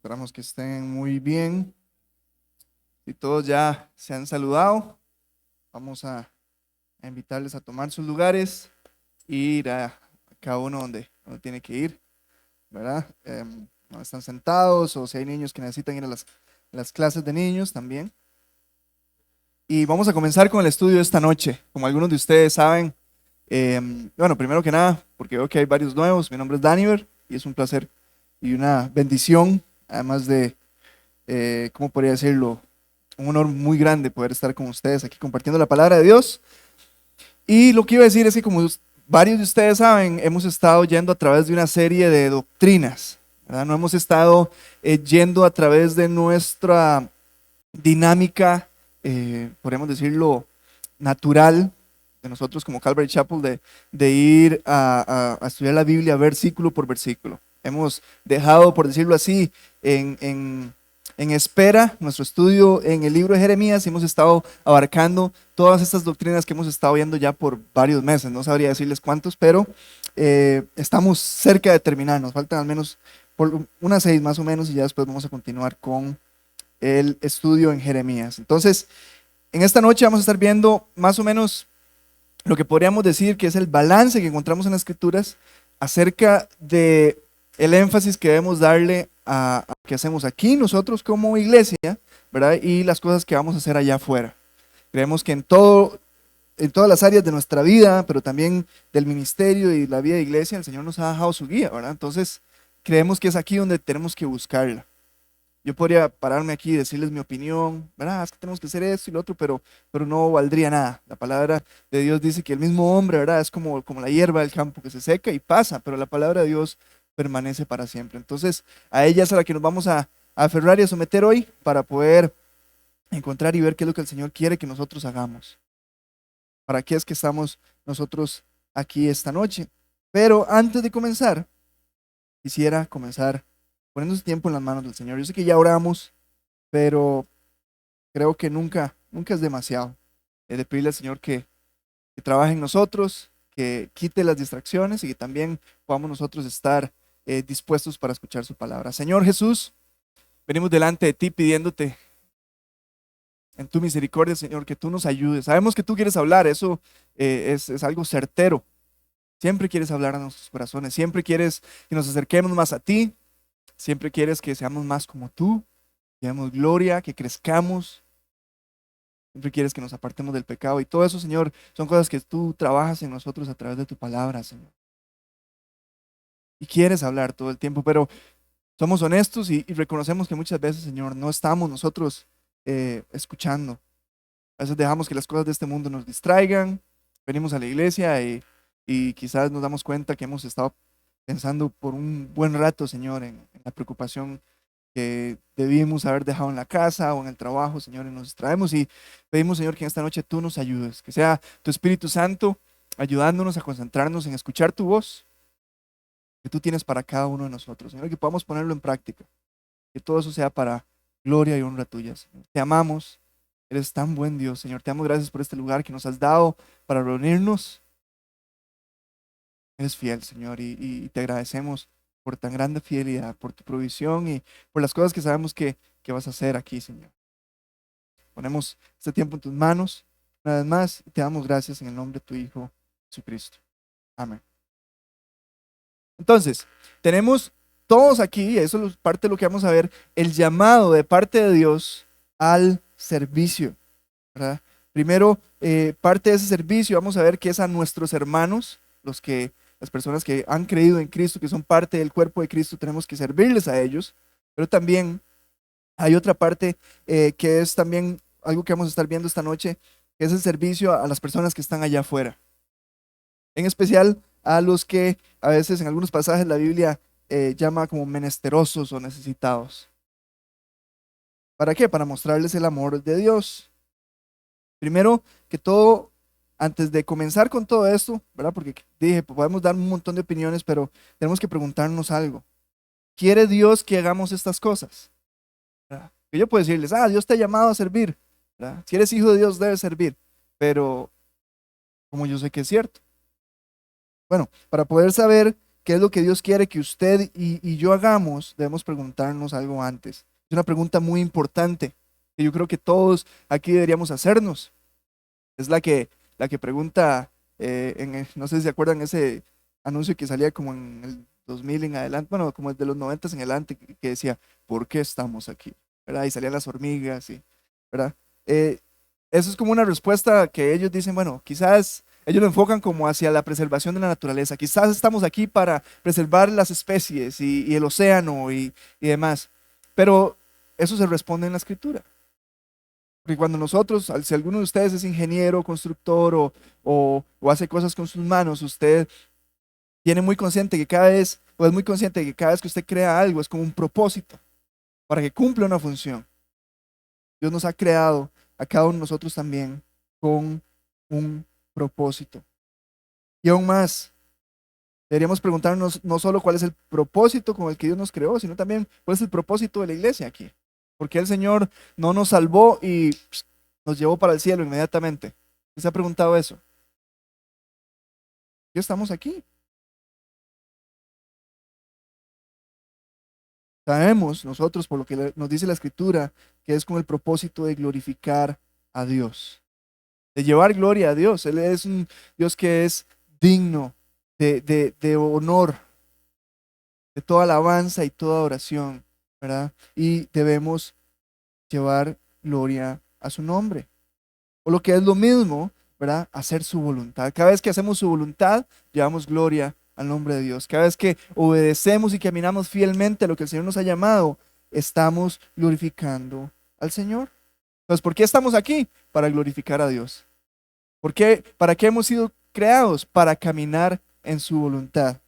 Esperamos que estén muy bien. Si todos ya se han saludado, vamos a invitarles a tomar sus lugares e ir a cada uno donde tiene que ir, ¿verdad? No están sentados o si hay niños que necesitan ir a las clases de niños también. Y vamos a comenzar con el estudio de esta noche. Como algunos de ustedes saben, bueno, primero que nada, porque veo que hay varios nuevos, mi nombre es Daniver y es un placer y una bendición, además de, ¿cómo podría decirlo? Un honor muy grande poder estar con ustedes aquí compartiendo la palabra de Dios. Y lo que iba a decir es que como varios de ustedes saben, hemos estado yendo a través de una serie de doctrinas, ¿verdad? No hemos estado yendo a través de nuestra dinámica, podríamos decirlo, natural de nosotros como Calvary Chapel, de ir a estudiar la Biblia versículo por versículo. Hemos dejado, por decirlo así, en espera nuestro estudio en el libro de Jeremías y hemos estado abarcando todas estas doctrinas que hemos estado viendo ya por varios meses. No sabría decirles cuántos, pero estamos cerca de terminar. Nos faltan al menos por unas 6 más o menos y ya después vamos a continuar con el estudio en Jeremías. Entonces, en esta noche vamos a estar viendo más o menos lo que podríamos decir que es el balance que encontramos en las escrituras acerca de el énfasis que debemos darle a lo que hacemos aquí nosotros como iglesia, ¿verdad? Y las cosas que vamos a hacer allá afuera. Creemos que en todas las áreas de nuestra vida, pero también del ministerio y la vida de iglesia, el Señor nos ha dejado su guía, ¿verdad? Entonces, creemos que es aquí donde tenemos que buscarla. Yo podría pararme aquí y decirles mi opinión, ¿verdad? Es que tenemos que hacer esto y lo otro, pero no valdría nada. La palabra de Dios dice que el mismo hombre, ¿verdad? Es como la hierba del campo que se seca y pasa, pero la palabra de Dios permanece para siempre. Entonces, a ella es a la que nos vamos a aferrar y a someter hoy para poder encontrar y ver qué es lo que el Señor quiere que nosotros hagamos. ¿Para qué es que estamos nosotros aquí esta noche? Pero antes de comenzar, quisiera comenzar poniendo su tiempo en las manos del Señor. Yo sé que ya oramos, pero creo que nunca es demasiado. De pedirle al Señor que trabaje en nosotros, que quite las distracciones y que también podamos nosotros estar dispuestos para escuchar su palabra. Señor Jesús, venimos delante de ti pidiéndote en tu misericordia, Señor, que tú nos ayudes. Sabemos que tú quieres hablar, eso es algo certero. Siempre quieres hablar a nuestros corazones, siempre quieres que nos acerquemos más a ti, siempre quieres que seamos más como tú, que demos gloria, que crezcamos. Siempre quieres que nos apartemos del pecado y todo eso, Señor, son cosas que tú trabajas en nosotros a través de tu palabra, Señor. Y quieres hablar todo el tiempo, pero somos honestos y reconocemos que muchas veces, Señor, no estamos nosotros escuchando. A veces dejamos que las cosas de este mundo nos distraigan, venimos a la iglesia y quizás nos damos cuenta que hemos estado pensando por un buen rato, Señor, en la preocupación que debimos haber dejado en la casa o en el trabajo, Señor, y nos distraemos y pedimos, Señor, que en esta noche tú nos ayudes, que sea tu Espíritu Santo ayudándonos a concentrarnos en escuchar tu voz que tú tienes para cada uno de nosotros, Señor, que podamos ponerlo en práctica, que todo eso sea para gloria y honra tuya, Señor. Te amamos, eres tan buen Dios, Señor, te damos gracias por este lugar que nos has dado para reunirnos, eres fiel, Señor, y te agradecemos por tan grande fidelidad, por tu provisión y por las cosas que sabemos que vas a hacer aquí, Señor. Ponemos este tiempo en tus manos. Una vez más, te damos gracias en el nombre de tu Hijo, Jesucristo. Amén. Entonces, tenemos todos aquí, y eso es parte de lo que vamos a ver, el llamado de parte de Dios al servicio, ¿verdad? Primero, parte de ese servicio, vamos a ver que es a nuestros hermanos, las personas que han creído en Cristo, que son parte del cuerpo de Cristo, tenemos que servirles a ellos, pero también hay otra parte que es también algo que vamos a estar viendo esta noche, que es el servicio a las personas que están allá afuera. En especial a los que a veces en algunos pasajes la Biblia llama como menesterosos o necesitados. ¿Para qué? Para mostrarles el amor de Dios. Primero que todo, antes de comenzar con todo esto, ¿verdad? Porque dije, pues, podemos dar un montón de opiniones, pero tenemos que preguntarnos algo. ¿Quiere Dios que hagamos estas cosas? ¿Verdad? Que yo puedo decirles, Dios te ha llamado a servir, ¿verdad? Si eres hijo de Dios, debes servir, pero como yo sé que es cierto. Bueno, para poder saber qué es lo que Dios quiere que usted y yo hagamos, debemos preguntarnos algo antes. Es una pregunta muy importante que yo creo que todos aquí deberíamos hacernos. Es la que pregunta, no sé si se acuerdan ese anuncio que salía como en el 2000 en adelante, bueno, como de los 90 en adelante, que decía, ¿por qué estamos aquí? ¿Verdad? Y salían las hormigas, y, ¿verdad? Eh, Eso es como una respuesta que ellos dicen, bueno, quizás ellos lo enfocan como hacia la preservación de la naturaleza. Quizás estamos aquí para preservar las especies y el océano y demás. Pero eso se responde en la escritura. Porque cuando nosotros, si alguno de ustedes es ingeniero, constructor o hace cosas con sus manos, usted tiene muy consciente que cada vez, o es muy consciente de que cada vez que usted crea algo es como un propósito para que cumpla una función. Dios nos ha creado a cada uno de nosotros también con un propósito. Y aún más, deberíamos preguntarnos no solo cuál es el propósito con el que Dios nos creó, sino también cuál es el propósito de la iglesia aquí. Porque el Señor no nos salvó y nos llevó para el cielo inmediatamente. ¿Se ha preguntado eso? ¿Qué estamos aquí? Sabemos nosotros, por lo que nos dice la Escritura, que es con el propósito de glorificar a Dios, de llevar gloria a Dios. Él es un Dios que es digno de honor, de toda alabanza y toda oración, ¿verdad? Y debemos llevar gloria a su nombre. O lo que es lo mismo, ¿verdad? Hacer su voluntad. Cada vez que hacemos su voluntad, llevamos gloria al nombre de Dios. Cada vez que obedecemos y caminamos fielmente a lo que el Señor nos ha llamado, estamos glorificando al Señor. Entonces, ¿por qué estamos aquí? Para glorificar a Dios. ¿Por qué? ¿Para qué hemos sido creados? Para caminar en su voluntad.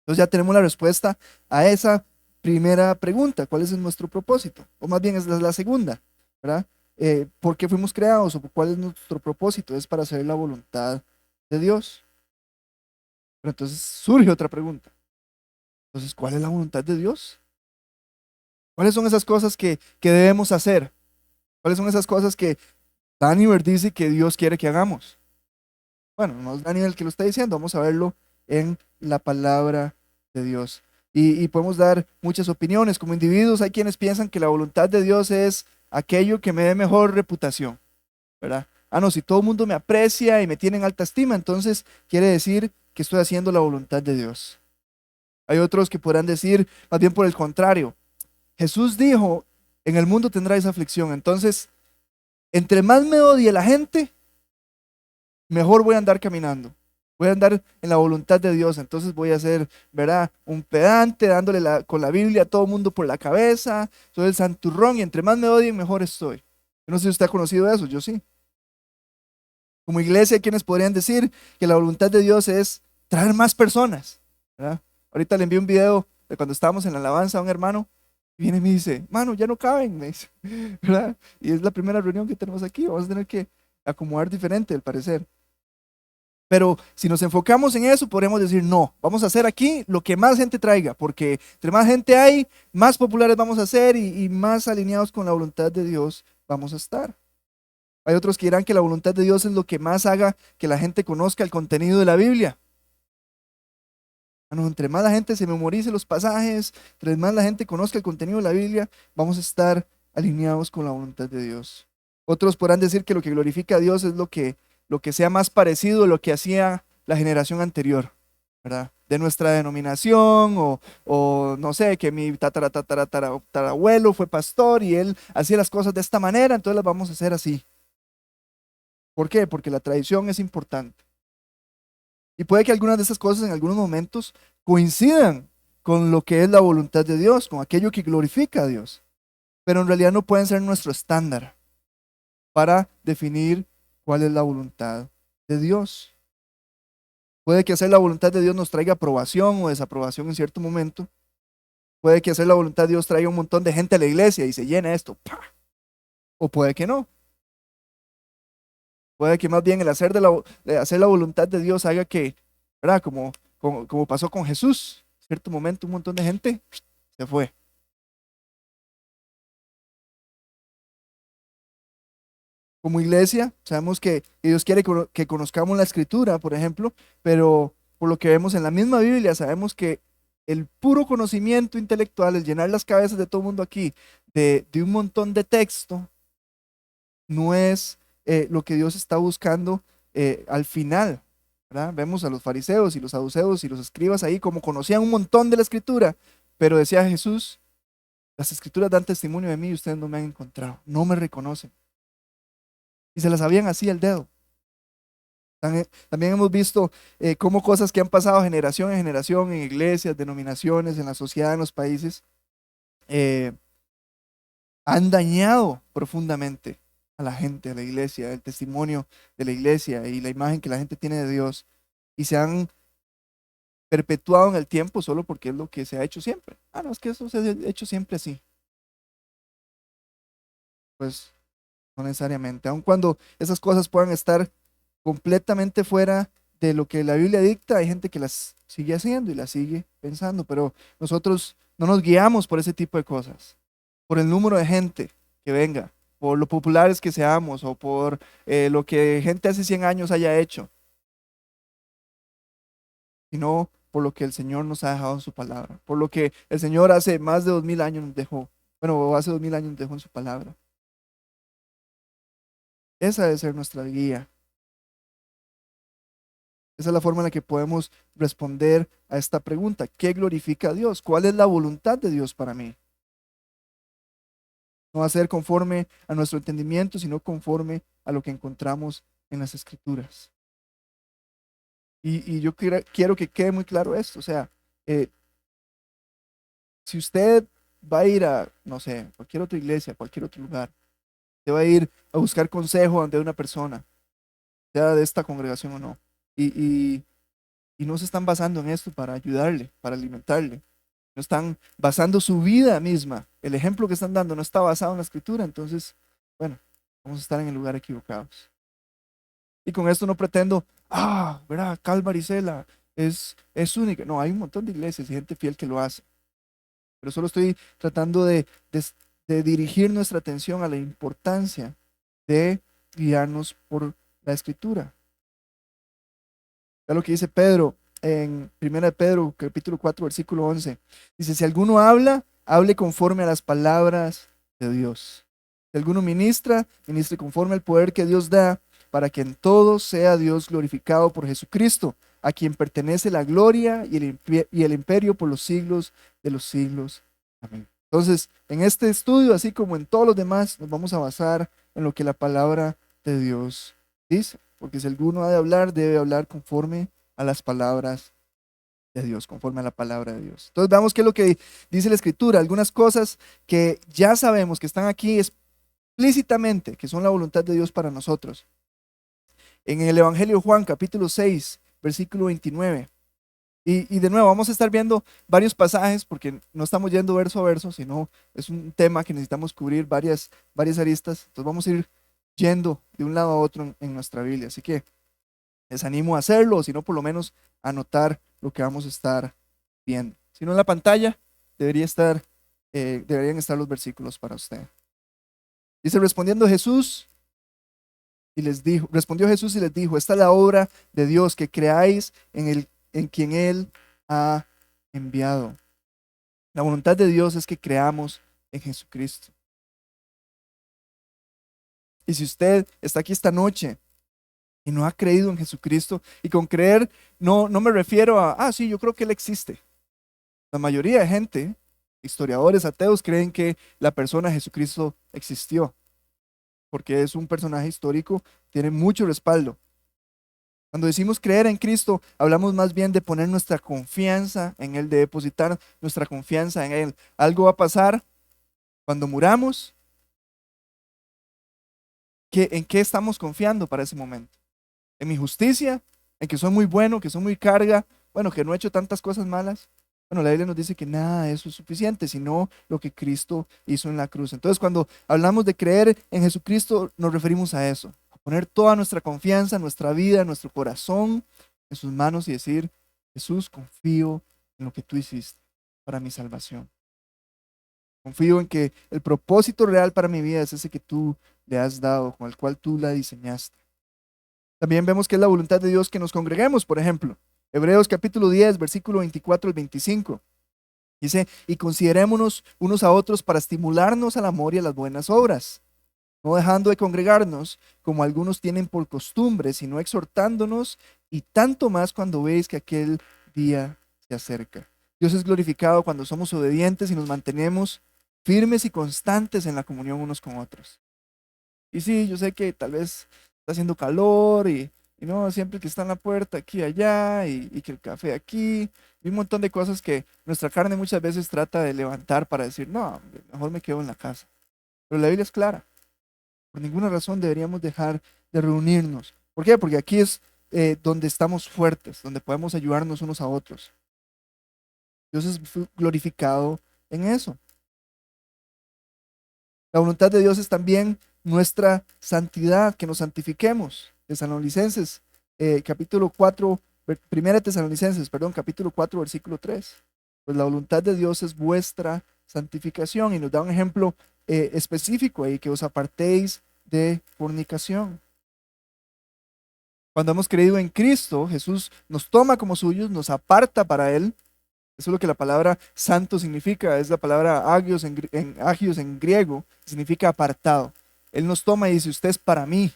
Entonces ya tenemos la respuesta a esa primera pregunta. ¿Cuál es nuestro propósito? O más bien es la segunda, ¿verdad? ¿Por qué fuimos creados o cuál es nuestro propósito? Es para hacer la voluntad de Dios. Pero entonces surge otra pregunta. Entonces, ¿cuál es la voluntad de Dios? ¿Cuáles son esas cosas que debemos hacer? ¿Cuáles son esas cosas que Daniel dice que Dios quiere que hagamos? Bueno, no es Daniel el que lo está diciendo, vamos a verlo en la palabra de Dios. Y podemos dar muchas opiniones. Como individuos, hay quienes piensan que la voluntad de Dios es aquello que me dé mejor reputación, ¿verdad? Ah, no, si todo el mundo me aprecia y me tiene en alta estima, entonces quiere decir que estoy haciendo la voluntad de Dios. Hay otros que podrán decir, más bien por el contrario, Jesús dijo, en el mundo tendráis aflicción, entonces, entre más me odie la gente, mejor voy a andar caminando. Voy a andar en la voluntad de Dios. Entonces voy a ser, ¿verdad? Un pedante, dándole con la Biblia a todo mundo por la cabeza. Soy el santurrón y entre más me odien, mejor estoy. Yo no sé si usted ha conocido eso, yo sí. Como iglesia, hay quienes podrían decir que la voluntad de Dios es traer más personas, ¿verdad? Ahorita le envié un video de cuando estábamos en la alabanza a un hermano. Y viene y me dice, mano, ya no caben, me dice, ¿verdad? Y es la primera reunión que tenemos aquí. Vamos a tener que acomodar diferente, al parecer. Pero si nos enfocamos en eso, podemos decir, no, vamos a hacer aquí lo que más gente traiga, porque entre más gente hay, más populares vamos a ser y más alineados con la voluntad de Dios vamos a estar. Hay otros que dirán que la voluntad de Dios es lo que más haga que la gente conozca el contenido de la Biblia. Bueno, entre más la gente se memorice los pasajes, entre más la gente conozca el contenido de la Biblia, vamos a estar alineados con la voluntad de Dios. Otros podrán decir que lo que glorifica a Dios es lo que sea más parecido a lo que hacía la generación anterior, ¿verdad? De nuestra denominación o no sé, que mi tatarabuelo fue pastor y él hacía las cosas de esta manera, entonces las vamos a hacer así. ¿Por qué? Porque la tradición es importante. Y puede que algunas de esas cosas en algunos momentos coincidan con lo que es la voluntad de Dios, con aquello que glorifica a Dios, pero en realidad no pueden ser nuestro estándar para definir cuál es la voluntad de Dios. Puede que hacer la voluntad de Dios nos traiga aprobación o desaprobación en cierto momento. Puede que hacer la voluntad de Dios traiga un montón de gente a la iglesia y se llene esto. ¡Pah! O puede que no. Puede que más bien el de hacer la voluntad de Dios haga que, ¿verdad? Como pasó con Jesús. En cierto momento un montón de gente se fue. Como iglesia, sabemos que Dios quiere que conozcamos la escritura, por ejemplo, pero por lo que vemos en la misma Biblia, sabemos que el puro conocimiento intelectual, el llenar las cabezas de todo el mundo aquí de un montón de texto, no es lo que Dios está buscando al final, ¿verdad? Vemos a los fariseos y los saduceos y los escribas ahí como conocían un montón de la escritura, pero decía Jesús, las escrituras dan testimonio de mí y ustedes no me han encontrado, no me reconocen. Y se las sabían así al dedo. También hemos visto cómo cosas que han pasado generación en generación en iglesias, denominaciones, en la sociedad, en los países, eh, han dañado profundamente a la gente, a la iglesia, el testimonio de la iglesia y la imagen que la gente tiene de Dios. Y se han perpetuado en el tiempo solo porque es lo que se ha hecho siempre. Ah, no, es que eso se ha hecho siempre así. Pues no necesariamente, aun cuando esas cosas puedan estar completamente fuera de lo que la Biblia dicta, hay gente que las sigue haciendo y las sigue pensando, pero nosotros no nos guiamos por ese tipo de cosas, por el número de gente que venga, por lo populares que seamos o por lo que gente hace 100 años haya hecho, sino por lo que el Señor nos ha dejado en su palabra, por lo que el Señor hace más de 2000 años nos dejó, bueno, o hace 2000 años nos dejó en su palabra. Esa debe ser nuestra guía. Esa es la forma en la que podemos responder a esta pregunta. ¿Qué glorifica a Dios? ¿Cuál es la voluntad de Dios para mí? No va a ser conforme a nuestro entendimiento, sino conforme a lo que encontramos en las Escrituras. Y yo quiero que quede muy claro esto. O sea, eh, si usted va a ir a, no sé, cualquier otra iglesia, cualquier otro lugar, usted va a ir a buscar consejo ante una persona, sea de esta congregación o no, y, y no se están basando en esto para ayudarle, para alimentarle. No están basando su vida misma. El ejemplo que están dando no está basado en la escritura. Entonces, bueno, vamos a estar en el lugar equivocados. Y con esto no pretendo, ¿verdad? Calvaricela es única. No, hay un montón de iglesias y gente fiel que lo hace. Pero solo estoy tratando de dirigir nuestra atención a la importancia de guiarnos por la escritura. Es lo que dice Pedro en 1 Pedro, capítulo 4, versículo 11. Dice, si alguno habla, hable conforme a las palabras de Dios. Si alguno ministra, ministre conforme al poder que Dios da, para que en todo sea Dios glorificado por Jesucristo, a quien pertenece la gloria y el imperio por los siglos de los siglos. Amén. Entonces, en este estudio, así como en todos los demás, nos vamos a basar en lo que la palabra de Dios dice. Porque si alguno ha de hablar, debe hablar conforme a las palabras de Dios, conforme a la palabra de Dios. Entonces veamos qué es lo que dice la Escritura, algunas cosas que ya sabemos que están aquí explícitamente, que son la voluntad de Dios para nosotros. En el Evangelio de Juan, capítulo 6, versículo 29. Y de nuevo, vamos a estar viendo varios pasajes porque no estamos yendo verso a verso, sino es un tema que necesitamos cubrir varias aristas. Entonces vamos a ir yendo de un lado a otro en nuestra Biblia. Así que les animo a hacerlo, o si no, por lo menos anotar lo que vamos a estar viendo. Si no, en la pantalla deberían estar los versículos para usted. Dice, respondió Jesús y les dijo, esta es la obra de Dios, que creáis en quien Él ha enviado. La voluntad de Dios es que creamos en Jesucristo. Y si usted está aquí esta noche y no ha creído en Jesucristo, y con creer no me refiero a, sí, yo creo que Él existe. La mayoría de gente, historiadores ateos, creen que la persona Jesucristo existió, porque es un personaje histórico, tiene mucho respaldo. Cuando decimos creer en Cristo, hablamos más bien de poner nuestra confianza en Él, de depositar nuestra confianza en Él. Algo va a pasar cuando muramos. ¿En qué estamos confiando para ese momento? ¿En mi justicia? ¿En que soy muy bueno, que soy muy carga? Bueno, que no he hecho tantas cosas malas. Bueno, la Biblia nos dice que nada de eso es suficiente, sino lo que Cristo hizo en la cruz. Entonces, cuando hablamos de creer en Jesucristo, nos referimos a eso, a poner toda nuestra confianza, nuestra vida, nuestro corazón en sus manos y decir, Jesús, confío en lo que tú hiciste para mi salvación. Confío en que el propósito real para mi vida es ese que tú le has dado, con el cual tú la diseñaste. También vemos que es la voluntad de Dios que nos congreguemos, por ejemplo. Hebreos capítulo 10, versículo 24 al 25. Dice, y considerémonos unos a otros para estimularnos al amor y a las buenas obras, no dejando de congregarnos como algunos tienen por costumbre, sino exhortándonos, y tanto más cuando veis que aquel día se acerca. Dios es glorificado cuando somos obedientes y nos mantenemos firmes y constantes en la comunión unos con otros. Y sí, yo sé que tal vez está haciendo calor y no, siempre que está en la puerta aquí y allá y que el café aquí y un montón de cosas que nuestra carne muchas veces trata de levantar para decir, no, hombre, mejor me quedo en la casa. Pero la Biblia es clara. Por ninguna razón deberíamos dejar de reunirnos. ¿Por qué? Porque aquí es donde estamos fuertes, donde podemos ayudarnos unos a otros. Dios es glorificado en eso. La voluntad de Dios es también nuestra santidad, que nos santifiquemos. Tesalonicenses, capítulo 4, primera Tesalonicenses, perdón, capítulo 4, versículo 3. Pues la voluntad de Dios es vuestra santificación y nos da un ejemplo específico ahí, que os apartéis de fornicación. Cuando hemos creído en Cristo, Jesús nos toma como suyos, nos aparta para Él. Eso es lo que la palabra santo significa, es la palabra agios en griego, significa apartado. Él nos toma y dice, usted es para mí.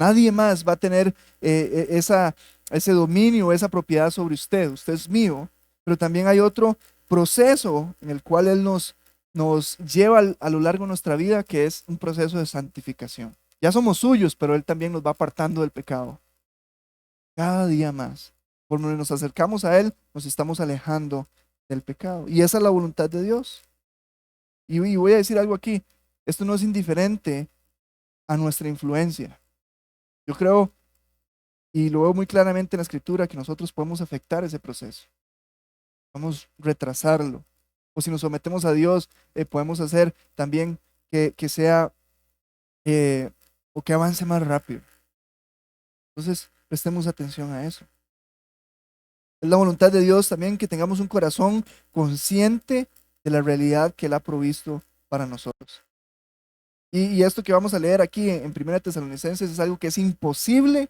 Nadie más va a tener ese dominio, esa propiedad sobre usted. Usted es mío. Pero también hay otro proceso en el cual Él nos lleva a lo largo de nuestra vida, que es un proceso de santificación. Ya somos suyos, pero Él también nos va apartando del pecado. Cada día más. Por donde nos acercamos a Él, nos estamos alejando del pecado. Y esa es la voluntad de Dios. Y voy a decir algo aquí. Esto no es indiferente a nuestra influencia. Yo creo, y lo veo muy claramente en la Escritura, que nosotros podemos afectar ese proceso. Podemos retrasarlo. O si nos sometemos a Dios, podemos hacer también que sea, o que avance más rápido. Entonces, prestemos atención a eso. Es la voluntad de Dios también que tengamos un corazón consciente de la realidad que Él ha provisto para nosotros. Y esto que vamos a leer aquí en 1 Tesalonicenses es algo que es imposible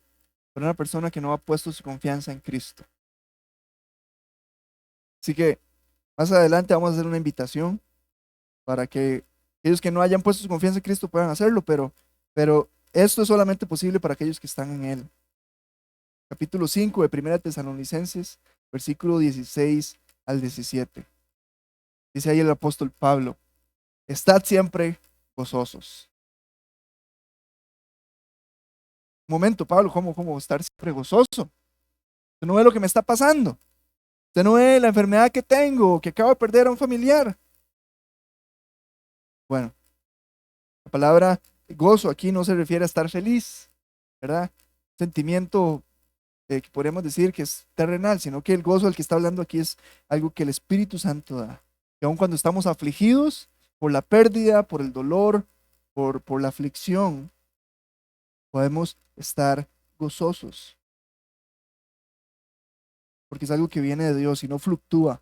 para una persona que no ha puesto su confianza en Cristo. Así que más adelante vamos a hacer una invitación para que aquellos que no hayan puesto su confianza en Cristo puedan hacerlo, pero esto es solamente posible para aquellos que están en Él. Capítulo 5 de 1 Tesalonicenses, versículo 16 al 17. Dice ahí el apóstol Pablo, estad siempre gozosos. Un momento, Pablo, ¿cómo estar siempre gozoso? Usted no ve lo que me está pasando. Usted no ve la enfermedad que tengo, que acabo de perder a un familiar. Bueno, la palabra gozo aquí no se refiere a estar feliz, ¿verdad? Sentimiento que podríamos decir que es terrenal, sino que el gozo del que está hablando aquí es algo que el Espíritu Santo da. Que aun cuando estamos afligidos por la pérdida, por el dolor, por la aflicción, podemos estar gozosos. Porque es algo que viene de Dios y no fluctúa.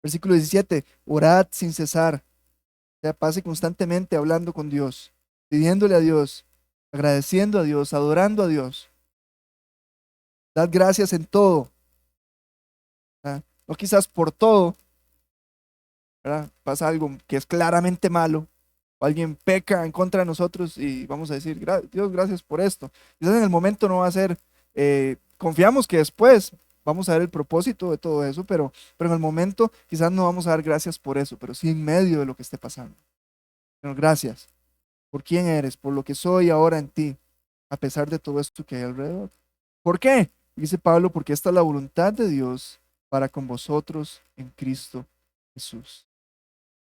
Versículo 17, orad sin cesar. O sea, pase constantemente hablando con Dios, pidiéndole a Dios, agradeciendo a Dios, adorando a Dios. Dad gracias en todo. ¿Verdad? No quizás por todo, ¿verdad? Pasa algo que es claramente malo, o alguien peca en contra de nosotros y vamos a decir, Dios, gracias por esto. Quizás en el momento no va a ser, confiamos que después vamos a ver el propósito de todo eso, pero en el momento quizás no vamos a dar gracias por eso, pero sí en medio de lo que esté pasando. Señor, gracias por quién eres, por lo que soy ahora en ti, a pesar de todo esto que hay alrededor. ¿Por qué? Dice Pablo, porque esta es la voluntad de Dios para con vosotros en Cristo Jesús.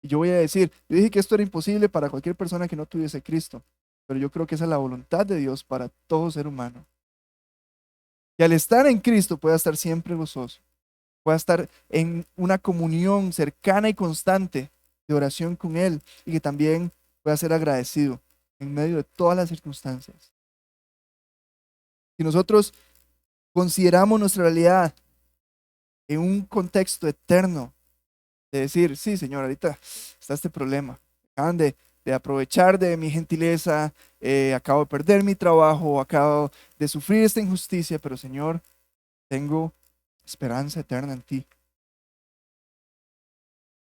Y yo voy a decir, yo dije que esto era imposible para cualquier persona que no tuviese Cristo, pero yo creo que esa es la voluntad de Dios para todo ser humano. Que al estar en Cristo pueda estar siempre gozoso, pueda estar en una comunión cercana y constante de oración con Él y que también pueda ser agradecido en medio de todas las circunstancias. Si nosotros consideramos nuestra realidad en un contexto eterno, de decir, sí, Señor, ahorita está este problema, acaban de aprovechar de mi gentileza, acabo de perder mi trabajo, acabo de sufrir esta injusticia, pero Señor, tengo esperanza eterna en ti.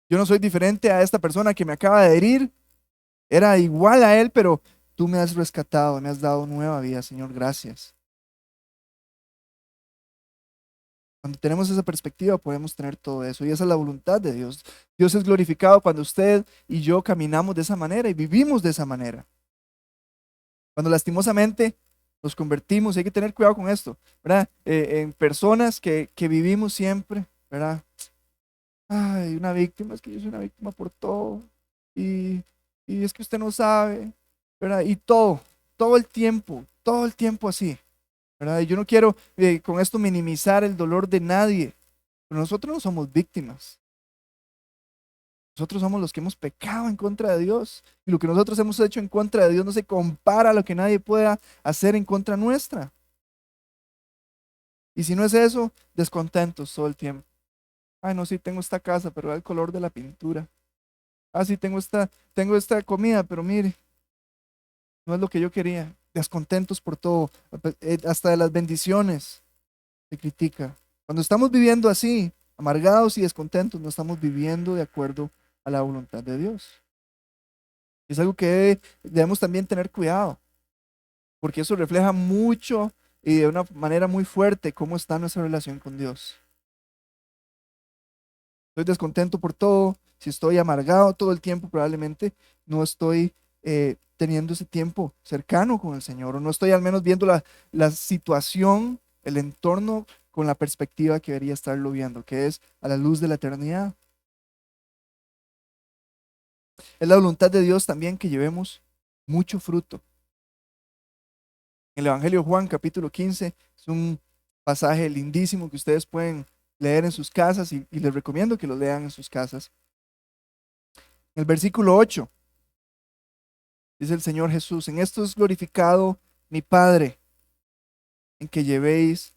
Yo no soy diferente a esta persona que me acaba de herir. Era igual a él, pero tú me has rescatado, me has dado nueva vida, Señor, gracias. Cuando tenemos esa perspectiva podemos tener todo eso y esa es la voluntad de Dios. Dios es glorificado cuando usted y yo caminamos de esa manera y vivimos de esa manera. Cuando lastimosamente nos convertimos, hay que tener cuidado con esto, ¿verdad? En personas que vivimos siempre, ¿verdad? Ay, una víctima, es que yo soy una víctima por todo y, y es que usted no sabe, ¿verdad? Y todo el tiempo así, ¿verdad? Y yo no quiero con esto minimizar el dolor de nadie, pero nosotros no somos víctimas. Nosotros somos los que hemos pecado en contra de Dios. Y lo que nosotros hemos hecho en contra de Dios no se compara a lo que nadie pueda hacer en contra nuestra. Y si no es eso, descontentos todo el tiempo. Ay, no, sí, tengo esta casa, pero da el color de la pintura. Ah, sí, tengo esta comida, pero mire, no es lo que yo quería. Descontentos por todo, hasta de las bendiciones se critica. Cuando estamos viviendo así, amargados y descontentos, no estamos viviendo de acuerdo a la voluntad de Dios. Es algo que debemos también tener cuidado, porque eso refleja mucho y de una manera muy fuerte cómo está nuestra relación con Dios. Estoy descontento por todo, si estoy amargado todo el tiempo, probablemente no estoy teniendo ese tiempo cercano con el Señor, o no estoy al menos viendo la situación, el entorno con la perspectiva que debería estarlo viendo, que es a la luz de la eternidad. Es la voluntad de Dios también que llevemos mucho fruto. El Evangelio de Juan, capítulo 15, es un pasaje lindísimo que ustedes pueden leer en sus casas y les recomiendo que lo lean en sus casas. En el versículo 8 dice el Señor Jesús: en esto es glorificado mi Padre, en que llevéis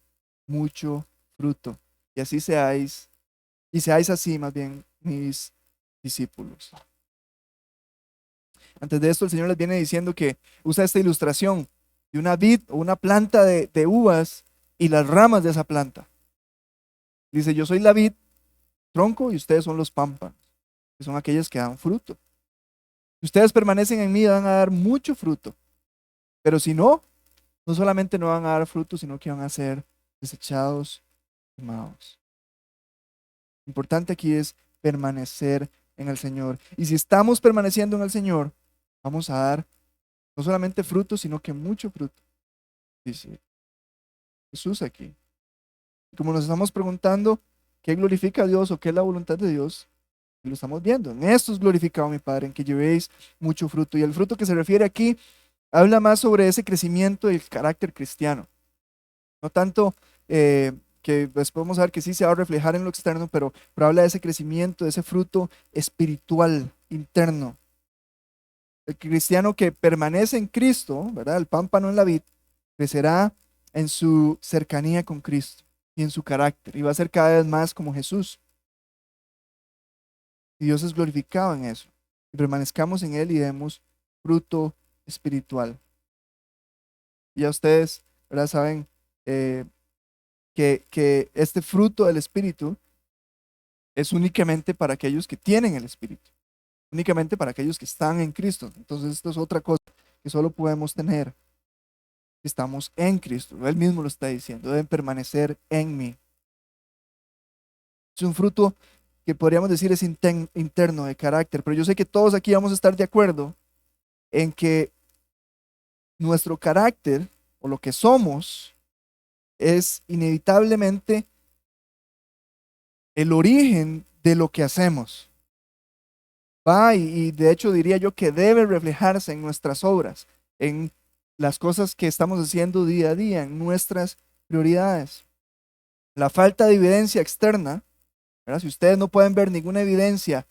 mucho fruto y así seáis, y seáis así más bien mis discípulos. Antes de esto el Señor les viene diciendo que usa esta ilustración de una vid o una planta de uvas y las ramas de esa planta. Dice: yo soy la vid, tronco, y ustedes son los pámpanos, que son aquellos que dan fruto. Si ustedes permanecen en mí, van a dar mucho fruto. Pero si no, no solamente no van a dar fruto, sino que van a ser desechados, quemados. Lo importante aquí es permanecer en el Señor. Y si estamos permaneciendo en el Señor, vamos a dar no solamente fruto, sino que mucho fruto. Dice Jesús aquí. Y como nos estamos preguntando qué glorifica a Dios o qué es la voluntad de Dios, lo estamos viendo. En esto es glorificado mi Padre, en que llevéis mucho fruto. Y el fruto que se refiere aquí habla más sobre ese crecimiento del carácter cristiano. No tanto que pues podemos ver que sí se va a reflejar en lo externo, pero habla de ese crecimiento, de ese fruto espiritual interno. El cristiano que permanece en Cristo, ¿verdad? El pámpano en la vid, crecerá en su cercanía con Cristo y en su carácter y va a ser cada vez más como Jesús. Y Dios es glorificado en eso. Y permanezcamos en Él y demos fruto espiritual. Y ya ustedes, ¿verdad? Saben eh, que este fruto del Espíritu es únicamente para aquellos que tienen el Espíritu, únicamente para aquellos que están en Cristo. Entonces, esto es otra cosa que solo podemos tener si estamos en Cristo. Él mismo lo está diciendo: deben permanecer en mí. Es un fruto que podríamos decir es interno, de carácter, pero yo sé que todos aquí vamos a estar de acuerdo en que nuestro carácter o lo que somos es inevitablemente el origen de lo que hacemos. Va y de hecho diría yo que debe reflejarse en nuestras obras, en las cosas que estamos haciendo día a día, en nuestras prioridades. La falta de evidencia externa, ¿verdad? Si ustedes no pueden ver ninguna evidencia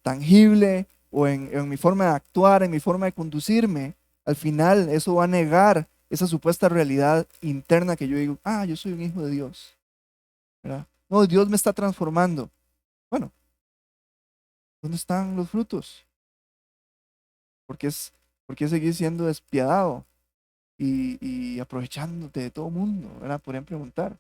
tangible o en mi forma de actuar, en mi forma de conducirme, al final eso va a negar esa supuesta realidad interna que yo digo: ah, yo soy un hijo de Dios, ¿verdad? No, Dios me está transformando. Bueno, ¿dónde están los frutos? Porque es, ¿por qué seguir siendo despiadado y aprovechándote de todo mundo? ¿Verdad? Podrían preguntar.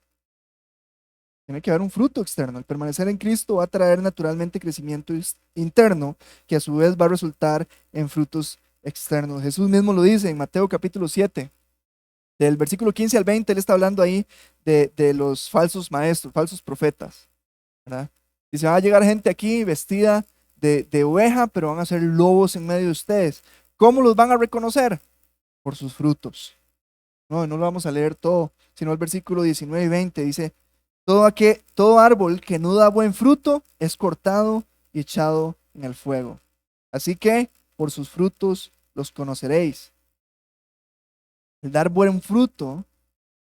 Tiene que haber un fruto externo. El permanecer en Cristo va a traer naturalmente crecimiento interno, que a su vez va a resultar en frutos externos. Jesús mismo lo dice en Mateo capítulo 7, del versículo 15 al 20, él está hablando ahí de los falsos maestros, falsos profetas, ¿verdad? Dice, va a llegar gente aquí vestida de oveja, pero van a ser lobos en medio de ustedes. ¿Cómo los van a reconocer? Por sus frutos. No, no lo vamos a leer todo, sino el versículo 19 y 20 dice, todo árbol que no da buen fruto es cortado y echado en el fuego. Así que por sus frutos los conoceréis. El dar buen fruto,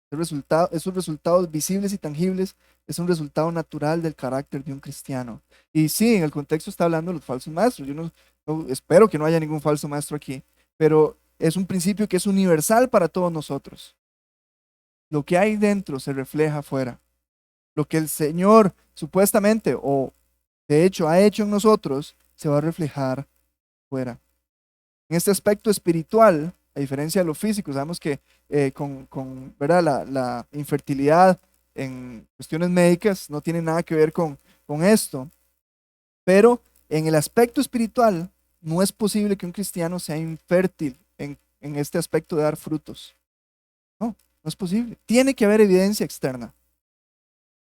esos resultados visibles y tangibles, es un resultado natural del carácter de un cristiano. Y sí, en el contexto está hablando de los falsos maestros. Yo no espero que no haya ningún falso maestro aquí, pero es un principio que es universal para todos nosotros. Lo que hay dentro se refleja afuera. Lo que el Señor supuestamente o de hecho ha hecho en nosotros se va a reflejar fuera. En este aspecto espiritual, a diferencia de lo físico, sabemos que ¿verdad? La infertilidad en cuestiones médicas no tiene nada que ver con esto, pero en el aspecto espiritual no es posible que un cristiano sea infértil en este aspecto de dar frutos. No, no es posible. Tiene que haber evidencia externa.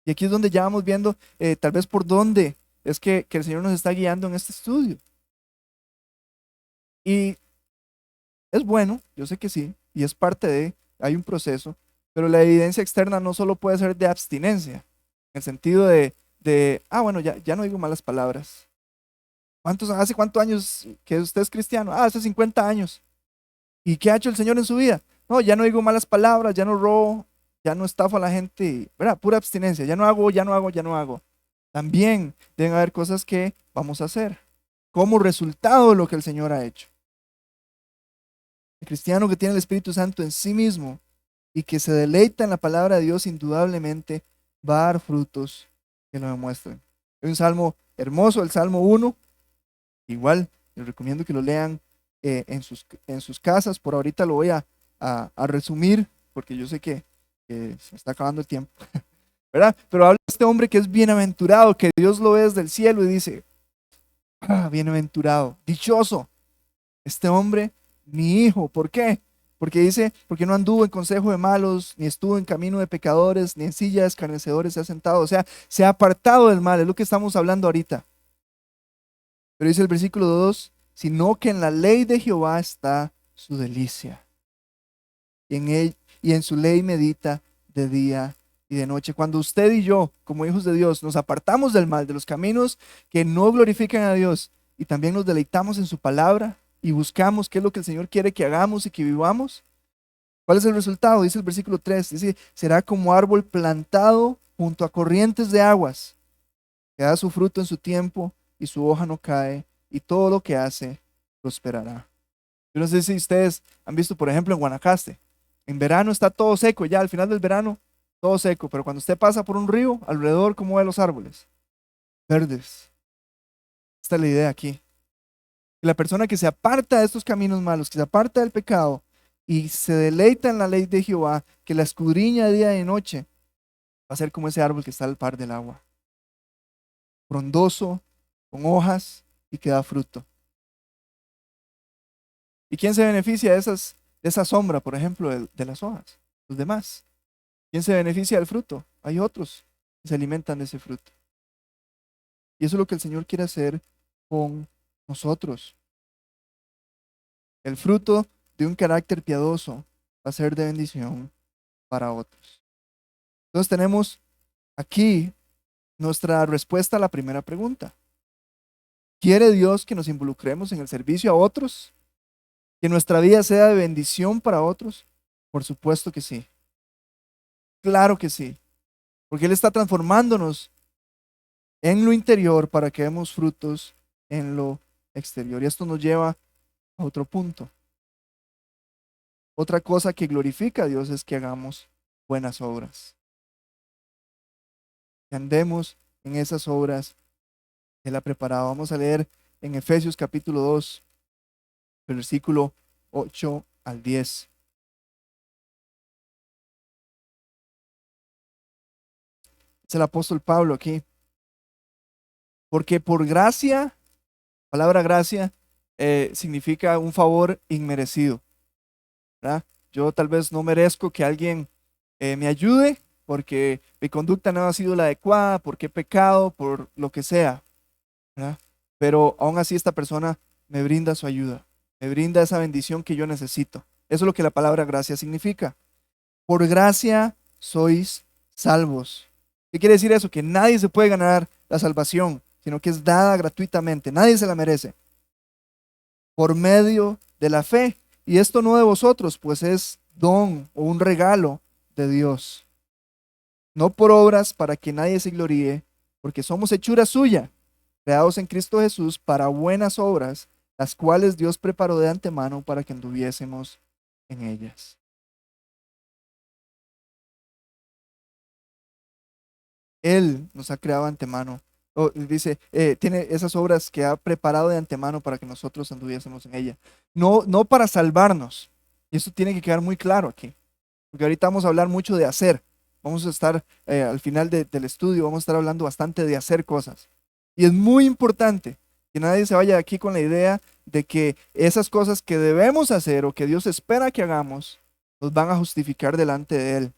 Y aquí es donde ya vamos viendo tal vez por dónde es que el Señor nos está guiando en este estudio. Y es bueno, yo sé que sí, y es parte hay un proceso, pero la evidencia externa no solo puede ser de abstinencia, en el sentido bueno, ya no digo malas palabras. ¿Hace cuántos años que usted es cristiano? Hace 50 años. ¿Y qué ha hecho el Señor en su vida? No, ya no digo malas palabras, ya no robo, ya no estafo a la gente, ¿verdad? Pura abstinencia, ya no hago, ya no hago, ya no hago. También deben haber cosas que vamos a hacer como resultado de lo que el Señor ha hecho. El cristiano que tiene el Espíritu Santo en sí mismo y que se deleita en la palabra de Dios, indudablemente va a dar frutos que lo demuestren. Hay un salmo hermoso, el Salmo 1, igual, les recomiendo que lo lean en sus casas. Por ahorita lo voy a resumir, porque yo sé que se está acabando el tiempo, ¿verdad? Pero habla de este hombre que es bienaventurado, que Dios lo ve desde el cielo y dice, bienaventurado, dichoso, este hombre, mi hijo. ¿Por qué? Porque dice, porque no anduvo en consejo de malos, ni estuvo en camino de pecadores, ni en silla de escarnecedores se ha sentado. O sea, se ha apartado del mal, es lo que estamos hablando ahorita. Pero dice el versículo 2, sino que en la ley de Jehová está su delicia. Y en su ley medita de día y de noche. Cuando usted y yo, como hijos de Dios, nos apartamos del mal, de los caminos que no glorifican a Dios, y también nos deleitamos en su palabra y buscamos qué es lo que el Señor quiere que hagamos y que vivamos, ¿cuál es el resultado? Dice el versículo 3, dice, será como árbol plantado junto a corrientes de aguas, que da su fruto en su tiempo y su hoja no cae, y todo lo que hace prosperará. Yo no sé si ustedes han visto, por ejemplo, en Guanacaste, en verano está todo seco, ya al final del verano, todo seco, pero cuando usted pasa por un río, alrededor, ¿cómo ve los árboles? Verdes. Esta es la idea aquí. La persona que se aparta de estos caminos malos, que se aparta del pecado y se deleita en la ley de Jehová, que la escudriña día y noche, va a ser como ese árbol que está al par del agua, frondoso, con hojas y que da fruto. ¿Y quién se beneficia de esa sombra, por ejemplo, de las hojas? Los demás. ¿Quién se beneficia del fruto? Hay otros que se alimentan de ese fruto. Y eso es lo que el Señor quiere hacer con nosotros. El fruto de un carácter piadoso va a ser de bendición para otros. Entonces tenemos aquí nuestra respuesta a la primera pregunta. ¿Quiere Dios que nos involucremos en el servicio a otros? ¿Que nuestra vida sea de bendición para otros? Por supuesto que sí. Claro que sí. Porque Él está transformándonos en lo interior para que demos frutos en lo exterior. Y esto nos lleva a otro punto. Otra cosa que glorifica a Dios es que hagamos buenas obras. Que andemos en esas obras que Él ha preparado. Vamos a leer en Efesios capítulo 2, versículo 8 al 10. Es el apóstol Pablo aquí. Porque por gracia, palabra gracia, significa un favor inmerecido, ¿verdad? Yo tal vez no merezco que alguien me ayude porque mi conducta no ha sido la adecuada, porque he pecado, por lo que sea, ¿verdad? Pero aún así esta persona me brinda su ayuda, me brinda esa bendición que yo necesito. Eso es lo que la palabra gracia significa. Por gracia sois salvos. ¿Qué quiere decir eso? Que nadie se puede ganar la salvación, sino que es dada gratuitamente. Nadie se la merece. Por medio de la fe. Y esto no de vosotros, pues es don o un regalo de Dios. No por obras para que nadie se gloríe, porque somos hechura suya, creados en Cristo Jesús para buenas obras, las cuales Dios preparó de antemano para que anduviésemos en ellas. Él nos ha creado de antemano. Dice, tiene esas obras que ha preparado de antemano para que nosotros anduviésemos en ella. No, no para salvarnos. Y eso tiene que quedar muy claro aquí. Porque ahorita vamos a hablar mucho de hacer. Vamos a estar al final del estudio, vamos a estar hablando bastante de hacer cosas. Y es muy importante que nadie se vaya de aquí con la idea de que esas cosas que debemos hacer o que Dios espera que hagamos nos van a justificar delante de Él,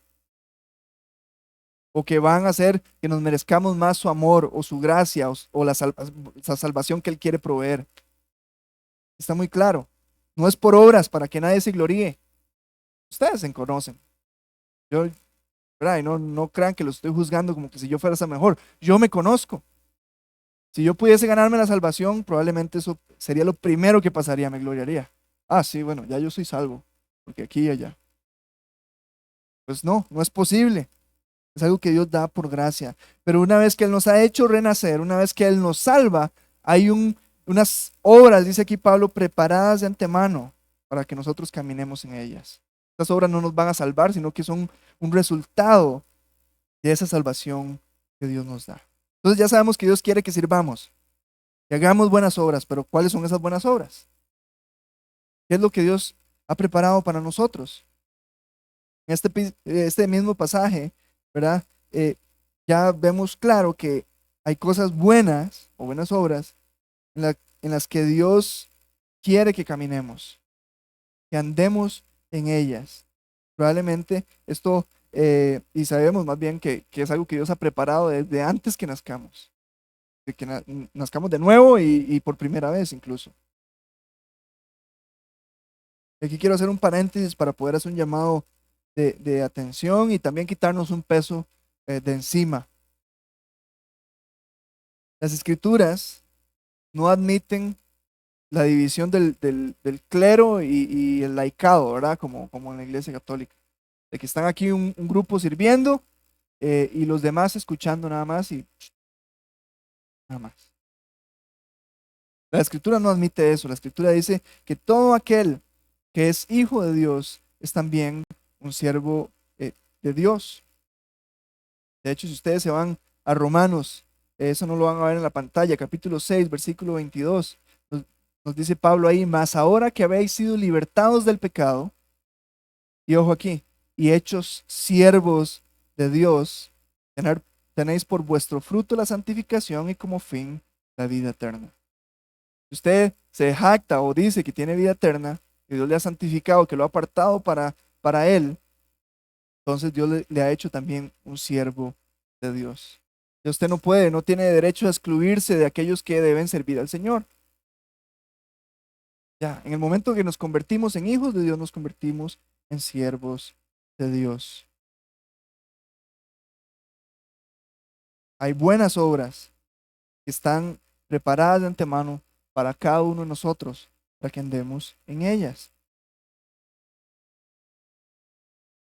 o que van a hacer que nos merezcamos más su amor o su gracia o la salvación que Él quiere proveer. Está muy claro. No es por obras para que nadie se gloríe. Ustedes se conocen. Yo, ¿verdad? Y no crean que lo estoy juzgando como que si yo fuera esa mejor. Yo me conozco. Si yo pudiese ganarme la salvación, probablemente eso sería lo primero que pasaría, me gloriaría. Ah, sí, bueno, ya yo soy salvo, porque aquí y allá. Pues no, no es posible. Es algo que Dios da por gracia. Pero una vez que Él nos ha hecho renacer, una vez que Él nos salva, hay unas obras, dice aquí Pablo, preparadas de antemano para que nosotros caminemos en ellas. Estas obras no nos van a salvar, sino que son un resultado de esa salvación que Dios nos da. Entonces ya sabemos que Dios quiere que sirvamos, que hagamos buenas obras, pero ¿cuáles son esas buenas obras? ¿Qué es lo que Dios ha preparado para nosotros? En este mismo pasaje, ¿verdad? Ya vemos claro que hay cosas buenas o buenas obras en las que Dios quiere que caminemos, que andemos en ellas. Probablemente esto, y sabemos más bien que es algo que Dios ha preparado desde antes que nazcamos, de que nazcamos de nuevo y por primera vez incluso. Aquí quiero hacer un paréntesis para poder hacer un llamado de atención y también quitarnos un peso de encima. Las escrituras no admiten la división del clero y el laicado, ¿verdad? Como en la iglesia católica. De que están aquí un grupo sirviendo y los demás escuchando nada más y nada más. La escritura no admite eso. La escritura dice que todo aquel que es hijo de Dios es también un siervo de Dios. De hecho, si ustedes se van a Romanos, eso no lo van a ver en la pantalla, capítulo 6, versículo 22, nos dice Pablo ahí, mas ahora que habéis sido libertados del pecado, y ojo aquí, y hechos siervos de Dios, tenéis por vuestro fruto la santificación y como fin la vida eterna. Si usted se jacta o dice que tiene vida eterna, que Dios le ha santificado, que lo ha apartado para Él, entonces Dios le ha hecho también un siervo de Dios. Y usted no puede, no tiene derecho a excluirse de aquellos que deben servir al Señor. Ya, en el momento que nos convertimos en hijos de Dios, nos convertimos en siervos de Dios. Hay buenas obras que están preparadas de antemano para cada uno de nosotros, para que andemos en ellas.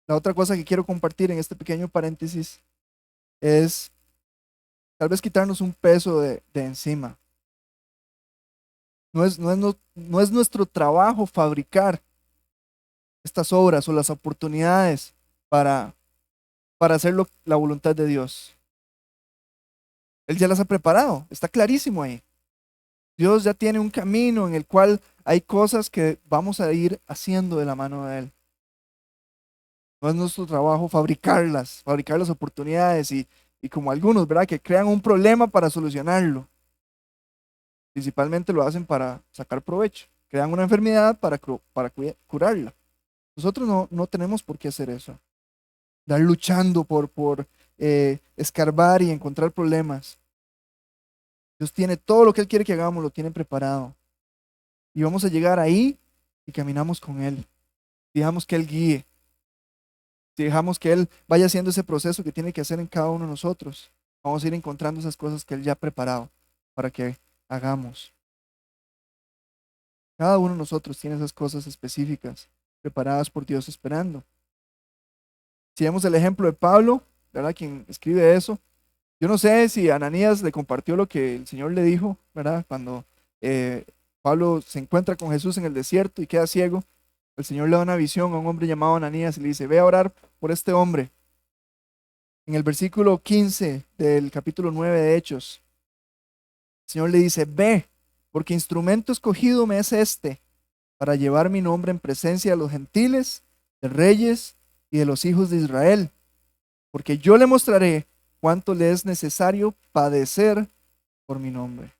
La otra cosa que quiero compartir en este pequeño paréntesis es tal vez quitarnos un peso de encima. No es nuestro trabajo fabricar estas obras o las oportunidades para hacer la voluntad de Dios. Él ya las ha preparado, está clarísimo ahí. Dios ya tiene un camino en el cual hay cosas que vamos a ir haciendo de la mano de Él. No es nuestro trabajo fabricar las oportunidades y como algunos, ¿verdad? Que crean un problema para solucionarlo. Principalmente lo hacen para sacar provecho. Crean una enfermedad para curarla. Nosotros no tenemos por qué hacer eso. Dar luchando por escarbar y encontrar problemas. Dios tiene todo lo que Él quiere que hagamos, lo tiene preparado. Y vamos a llegar ahí y caminamos con Él. Dejamos que Él guíe. Dejamos que Él vaya haciendo ese proceso que tiene que hacer en cada uno de nosotros. Vamos a ir encontrando esas cosas que Él ya ha preparado para que hagamos. Cada uno de nosotros tiene esas cosas específicas preparadas por Dios esperando. Si vemos el ejemplo de Pablo, ¿verdad? Quien escribe eso, yo no sé si Ananías le compartió lo que el Señor le dijo, ¿verdad? Cuando Pablo se encuentra con Jesús en el desierto y queda ciego, el Señor le da una visión a un hombre llamado Ananías y le dice, ve a orar por este hombre. En el versículo 15 del capítulo 9 de Hechos, el Señor le dice, ve, porque instrumento escogido me es este, para llevar mi nombre en presencia de los gentiles, de reyes y de los hijos de Israel, porque yo le mostraré cuánto le es necesario padecer por mi nombre.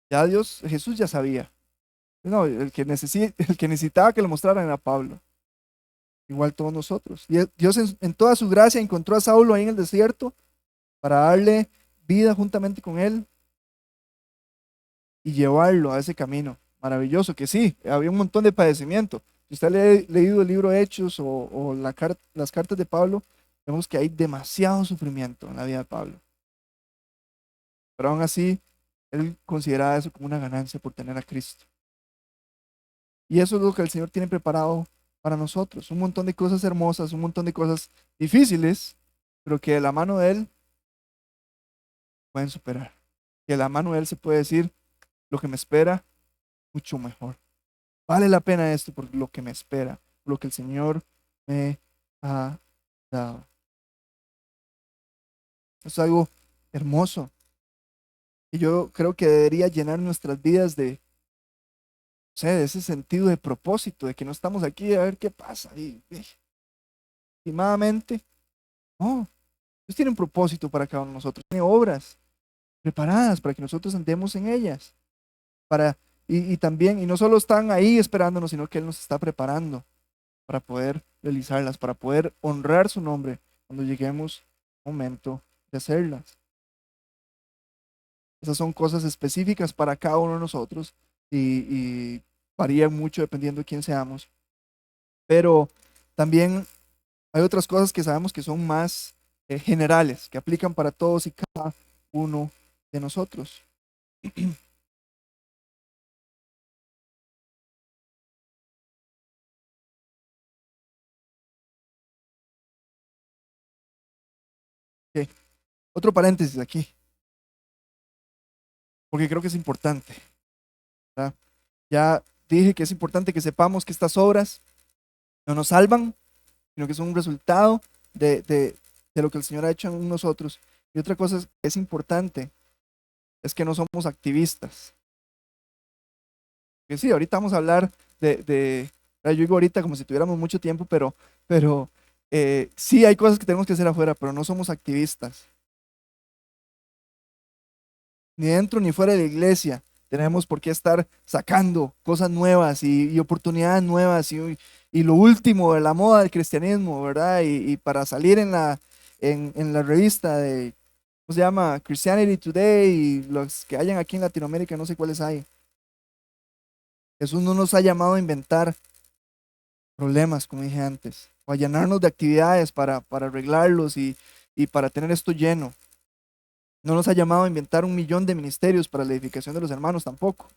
Ya Jesús ya sabía. No, el que necesitaba que le mostraran era Pablo. Igual todos nosotros. Y Dios en toda su gracia encontró a Saulo ahí en el desierto para darle vida juntamente con él y llevarlo a ese camino maravilloso, que sí, había un montón de padecimiento. Si usted ha leído el libro Hechos o las cartas de Pablo, vemos que hay demasiado sufrimiento en la vida de Pablo. Pero aún así, él consideraba eso como una ganancia por tener a Cristo. Y eso es lo que el Señor tiene preparado para nosotros. Un montón de cosas hermosas, un montón de cosas difíciles, pero que de la mano de Él pueden superar. Que de la mano de Él se puede decir lo que me espera, mucho mejor. Vale la pena esto por lo que me espera, por lo que el Señor me ha dado. Es algo hermoso. Y yo creo que debería llenar nuestras vidas de, o sea, de ese sentido de propósito, de que no estamos aquí a ver qué pasa. Y últimamente, no, Dios tiene un propósito para cada uno de nosotros, tiene obras preparadas para que nosotros andemos en ellas. Para, y también, y no solo están ahí esperándonos, sino que Él nos está preparando para poder realizarlas, para poder honrar su nombre cuando lleguemos al momento de hacerlas. Esas son cosas específicas para cada uno de nosotros y varían mucho dependiendo de quién seamos. Pero también hay otras cosas que sabemos que son más generales, que aplican para todos y cada uno de nosotros. Ok, otro paréntesis aquí, porque creo que es importante, ¿verdad? Ya dije que es importante que sepamos que estas obras no nos salvan, sino que son un resultado de lo que el Señor ha hecho en nosotros. Y otra cosa que es importante es que no somos activistas. Que sí, ahorita vamos a hablar yo digo ahorita como si tuviéramos mucho tiempo, pero sí hay cosas que tenemos que hacer afuera, pero no somos activistas. Ni dentro ni fuera de la iglesia tenemos por qué estar sacando cosas nuevas y oportunidades nuevas y lo último de la moda del cristianismo, ¿verdad? Y para salir en la revista de, ¿cómo se llama? Christianity Today y los que hayan aquí en Latinoamérica, no sé cuáles hay. Jesús no nos ha llamado a inventar problemas, como dije antes, o a llenarnos de actividades para arreglarlos y para tener esto lleno. No nos ha llamado a inventar 1 millón de ministerios para la edificación de los hermanos tampoco.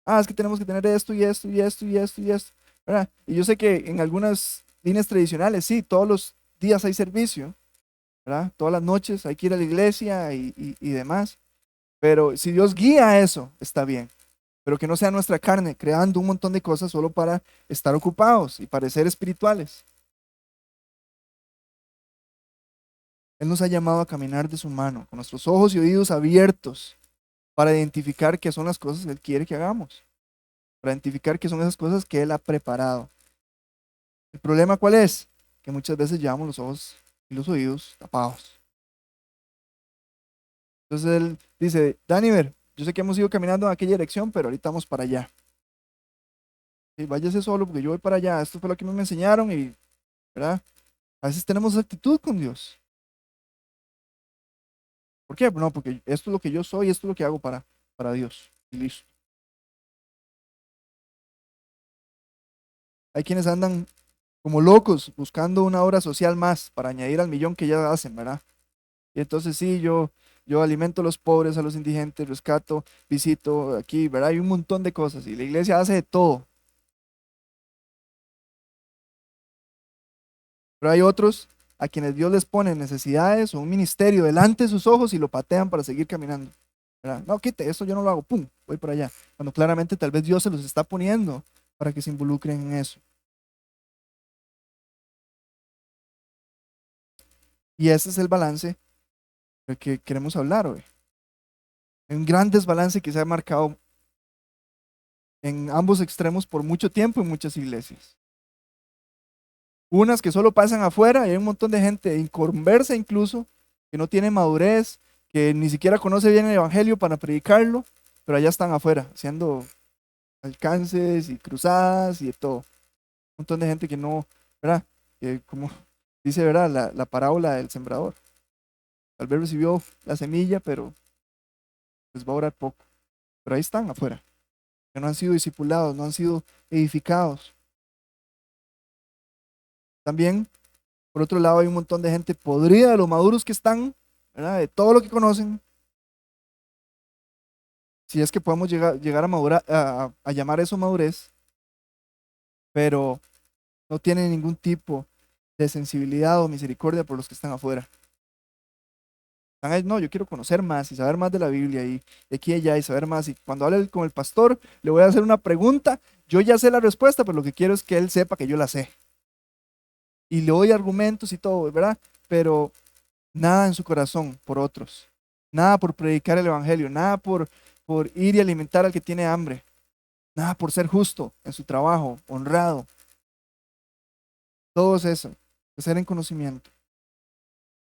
Es que tenemos que tener esto y esto y esto y esto y esto, ¿verdad? Y yo sé que en algunas líneas tradicionales, sí, todos los días hay servicio, ¿verdad? Todas las noches hay que ir a la iglesia y demás. Pero si Dios guía eso, está bien. Pero que no sea nuestra carne creando un montón de cosas solo para estar ocupados y parecer espirituales. Él nos ha llamado a caminar de su mano, con nuestros ojos y oídos abiertos, para identificar qué son las cosas que Él quiere que hagamos, para identificar qué son esas cosas que Él ha preparado. ¿El problema cuál es? que muchas veces llevamos los ojos y los oídos tapados. Entonces él dice, Daniver, yo sé que hemos ido caminando en aquella dirección, pero ahorita vamos para allá. Y váyase solo porque yo voy para allá. Esto fue lo que me enseñaron y, ¿verdad? A veces tenemos esa actitud con Dios. ¿Por qué? No, porque esto es lo que yo soy, esto es lo que hago para Dios. Y listo. Hay quienes andan como locos buscando una obra social más para añadir al millón que ya hacen, ¿verdad? Y entonces sí, yo alimento a los pobres, a los indigentes, rescato, visito aquí, ¿verdad? Hay un montón de cosas y la iglesia hace de todo. Pero hay otros a quienes Dios les pone necesidades o un ministerio delante de sus ojos y lo patean para seguir caminando, ¿verdad? No, quite, esto yo no lo hago, pum, voy para allá. Cuando claramente tal vez Dios se los está poniendo para que se involucren en eso. Y ese es el balance del que queremos hablar hoy. Un gran desbalance que se ha marcado en ambos extremos por mucho tiempo en muchas iglesias. Unas que solo pasan afuera y hay un montón de gente inconversa incluso, que no tiene madurez, que ni siquiera conoce bien el evangelio para predicarlo, pero allá están afuera, haciendo alcances y cruzadas y de todo. Un montón de gente que no, ¿verdad? Que como dice, ¿verdad? La parábola del sembrador. Tal vez recibió la semilla, pero les va a orar poco. Pero ahí están afuera, que no han sido discipulados, no han sido edificados. También, por otro lado, hay un montón de gente podrida de lo maduros que están, ¿verdad? De todo lo que conocen. Si es que podemos llegar a, a llamar eso madurez, pero no tienen ningún tipo de sensibilidad o misericordia por los que están afuera. Están ahí, no, yo quiero conocer más y saber más de la Biblia y de aquí y allá y saber más. Y cuando hable con el pastor, le voy a hacer una pregunta. Yo ya sé la respuesta, pero lo que quiero es que él sepa que yo la sé. Y le doy argumentos y todo, ¿verdad? Pero nada en su corazón por otros. Nada por predicar el evangelio, nada por ir y alimentar al que tiene hambre. Nada por ser justo en su trabajo, honrado. Todo es eso, de ser en conocimiento.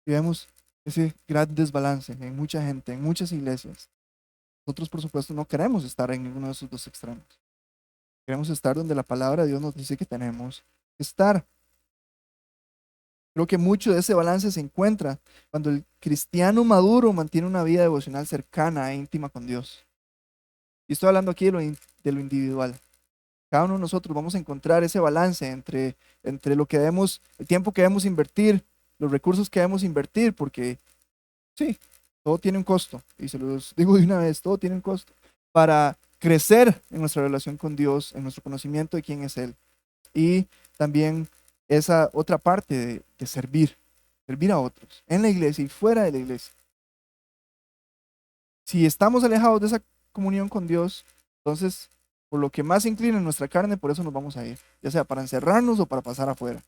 Y vemos ese gran desbalance en mucha gente, en muchas iglesias. Nosotros, por supuesto, no queremos estar en ninguno de esos dos extremos. Queremos estar donde la palabra de Dios nos dice que tenemos que estar. Creo que mucho de ese balance se encuentra cuando el cristiano maduro mantiene una vida devocional cercana e íntima con Dios. Y estoy hablando aquí de lo individual. Cada uno de nosotros vamos a encontrar ese balance entre lo que debemos, el tiempo que debemos invertir, los recursos que debemos invertir, porque sí, todo tiene un costo. Y se los digo de una vez, todo tiene un costo. Para crecer en nuestra relación con Dios, en nuestro conocimiento de quién es Él. Y también esa otra parte de servir a otros, en la iglesia y fuera de la iglesia. Si estamos alejados de esa comunión con Dios, entonces, por lo que más inclina en nuestra carne, por eso nos vamos a ir, ya sea para encerrarnos o para pasar afuera.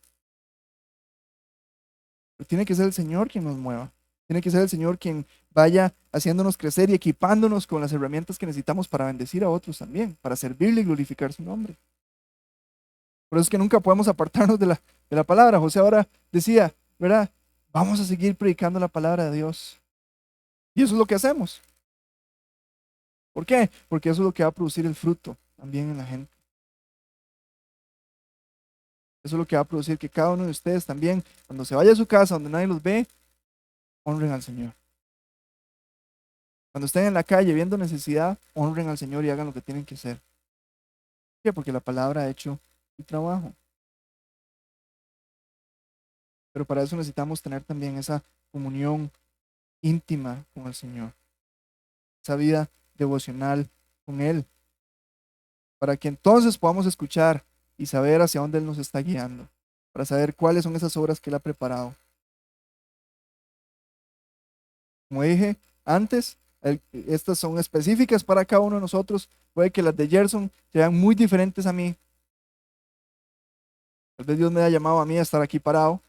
Pero tiene que ser el Señor quien nos mueva. Tiene que ser el Señor quien vaya haciéndonos crecer y equipándonos con las herramientas que necesitamos para bendecir a otros también, para servirle y glorificar su nombre. Por eso es que nunca podemos apartarnos de la palabra. José ahora decía, ¿verdad? Vamos a seguir predicando la palabra de Dios. Y eso es lo que hacemos. ¿Por qué? Porque eso es lo que va a producir el fruto también en la gente. Eso es lo que va a producir que cada uno de ustedes también, cuando se vaya a su casa donde nadie los ve, honren al Señor. Cuando estén en la calle viendo necesidad, honren al Señor y hagan lo que tienen que hacer. ¿Por qué? Porque la palabra ha hecho el trabajo. Pero para eso necesitamos tener también esa comunión íntima con el Señor, esa vida devocional con Él, para que entonces podamos escuchar y saber hacia dónde Él nos está guiando, para saber cuáles son esas obras que Él ha preparado. Como dije antes, estas son específicas para cada uno de nosotros. Puede que las de Gerson sean muy diferentes a mí. Tal vez Dios me haya llamado a mí a estar aquí parado,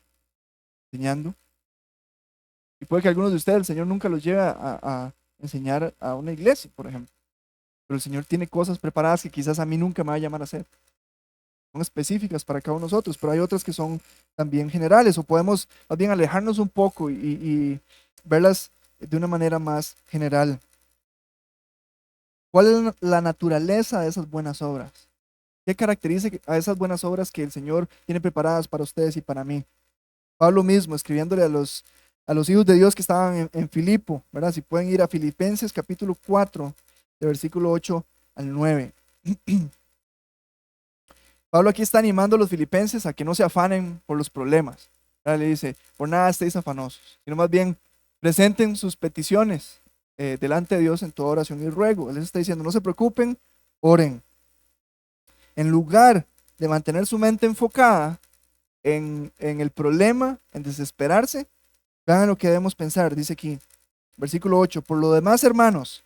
enseñando. Y puede que algunos de ustedes, el Señor nunca los lleve a enseñar a una iglesia, por ejemplo. Pero el Señor tiene cosas preparadas que quizás a mí nunca me va a llamar a hacer. son específicas para cada uno de nosotros, pero hay otras que son también generales, o podemos más bien alejarnos un poco y verlas de una manera más general. ¿Cuál es la naturaleza de esas buenas obras? ¿Qué caracteriza a esas buenas obras que el Señor tiene preparadas para ustedes y para mí? Pablo mismo, escribiéndole a los hijos de Dios que estaban en Filipo, ¿verdad? Si pueden ir a Filipenses capítulo 4, de versículo 8 al 9. Pablo aquí está animando a los filipenses a que no se afanen por los problemas. ¿Verdad? Le dice, por nada estéis afanosos, sino más bien presenten sus peticiones delante de Dios en toda oración y ruego. Él les está diciendo, no se preocupen, oren. En lugar de mantener su mente enfocada en el problema, en desesperarse, vean lo que debemos pensar, dice aquí, versículo 8, por lo demás, hermanos,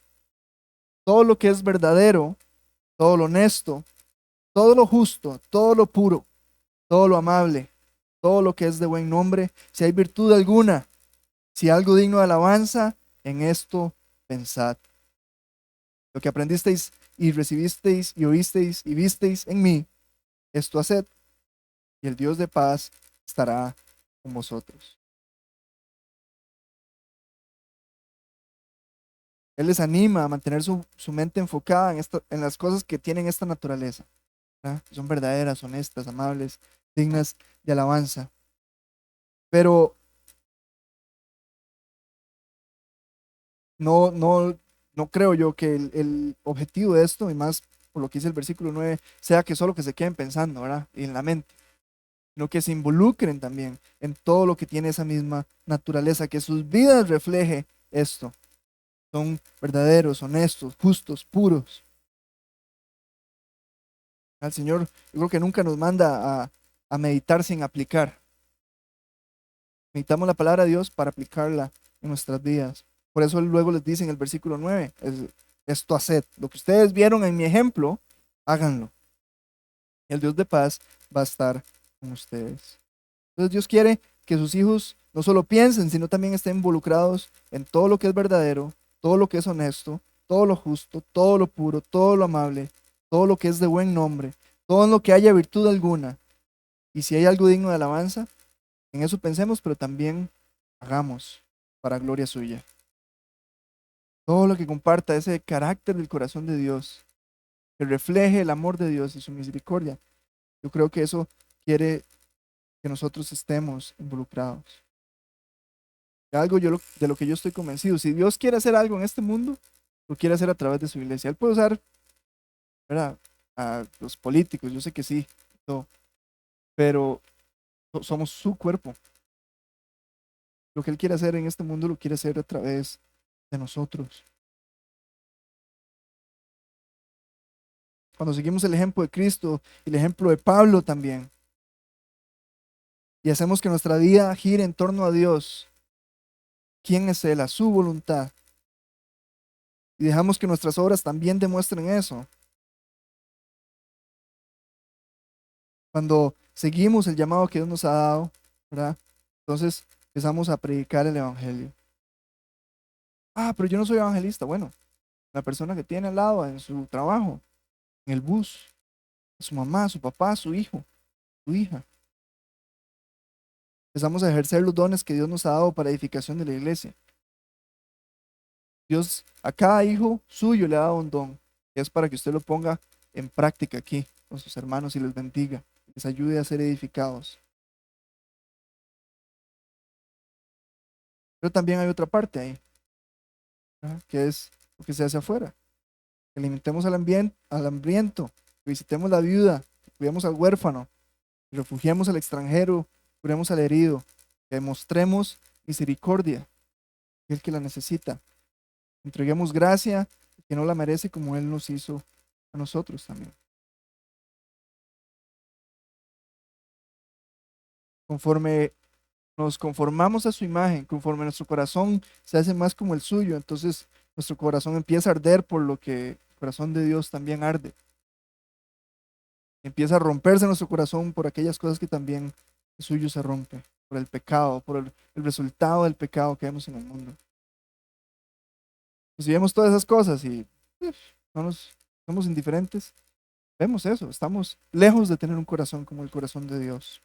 todo lo que es verdadero, todo lo honesto, todo lo justo, todo lo puro, todo lo amable, todo lo que es de buen nombre, si hay virtud alguna, si algo digno de alabanza, en esto pensad. Lo que aprendisteis y recibisteis y oísteis y visteis en mí, esto haced, y el Dios de paz estará con vosotros. Él les anima a mantener su mente enfocada en las cosas que tienen esta naturaleza, ¿verdad? Son verdaderas, honestas, amables, dignas de alabanza. Pero no creo yo que el objetivo de esto, y más por lo que dice el versículo 9, sea que solo que se queden pensando, ¿verdad? Y en la mente, sino que se involucren también en todo lo que tiene esa misma naturaleza, que sus vidas refleje esto. Son verdaderos, honestos, justos, puros. Al Señor, yo creo que nunca nos manda a meditar sin aplicar. Meditamos la palabra de Dios para aplicarla en nuestras vidas. Por eso Él luego les dice en el versículo 9, esto haced. Lo que ustedes vieron en mi ejemplo, háganlo. El Dios de paz va a estar con ustedes. Entonces Dios quiere que sus hijos no solo piensen, sino también estén involucrados en todo lo que es verdadero, todo lo que es honesto, todo lo justo, todo lo puro, todo lo amable, todo lo que es de buen nombre, todo en lo que haya virtud alguna. Y si hay algo digno de alabanza, en eso pensemos, pero también hagamos para gloria suya. Todo lo que comparta ese carácter del corazón de Dios, que refleje el amor de Dios y su misericordia. Yo creo que eso quiere que nosotros estemos involucrados. Algo de lo que yo estoy convencido. Si Dios quiere hacer algo en este mundo, lo quiere hacer a través de su iglesia. Él puede usar, ¿verdad?, a los políticos, yo sé que sí, todo, pero somos su cuerpo. Lo que Él quiere hacer en este mundo lo quiere hacer a través de nosotros. Cuando seguimos el ejemplo de Cristo y el ejemplo de Pablo también, y hacemos que nuestra vida gire en torno a Dios, quién es Él, a su voluntad, y dejamos que nuestras obras también demuestren eso. Cuando seguimos el llamado que Dios nos ha dado, ¿verdad? Entonces empezamos a predicar el Evangelio. Ah, pero yo no soy evangelista. Bueno, la persona que tiene al lado en su trabajo, en el bus, su mamá, su papá, su hijo, su hija. Empezamos a ejercer los dones que Dios nos ha dado para edificación de la iglesia. Dios a cada hijo suyo le ha dado un don, que es para que usted lo ponga en práctica aquí con sus hermanos y les bendiga, les ayude a ser edificados. Pero también hay otra parte ahí, ¿verdad?, que es lo que se hace afuera. Que alimentemos al hambriento, que visitemos la viuda, que cuidemos al huérfano, que refugiemos al extranjero, curemos al herido, que demostremos misericordia, que el que la necesita. Entreguemos gracia que no la merece como Él nos hizo a nosotros también. Conforme nos conformamos a su imagen, conforme nuestro corazón se hace más como el suyo, entonces nuestro corazón empieza a arder por lo que el corazón de Dios también arde. Empieza a romperse nuestro corazón por aquellas cosas que también el suyo se rompe, por el pecado, por el resultado del pecado que vemos en el mundo. Pues si vemos todas esas cosas y no nos somos indiferentes, Vemos eso, estamos lejos de tener un corazón como el corazón de Dios.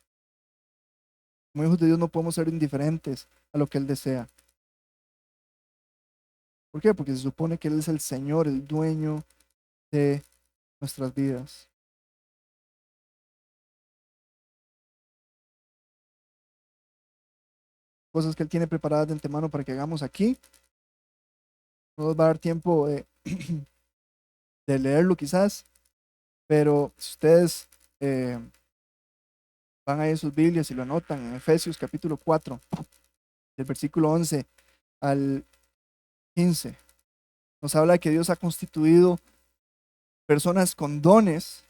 Como hijos de Dios no podemos ser indiferentes a lo que Él desea. ¿Por qué? Porque se supone que Él es el Señor, el dueño de nuestras vidas. Cosas que Él tiene preparadas de antemano para que hagamos aquí. No nos va a dar tiempo de leerlo quizás, pero si ustedes eh, van ahí en sus Biblias y lo anotan en Efesios capítulo 4, del versículo 11 al 15, nos habla de que Dios ha constituido personas con dones,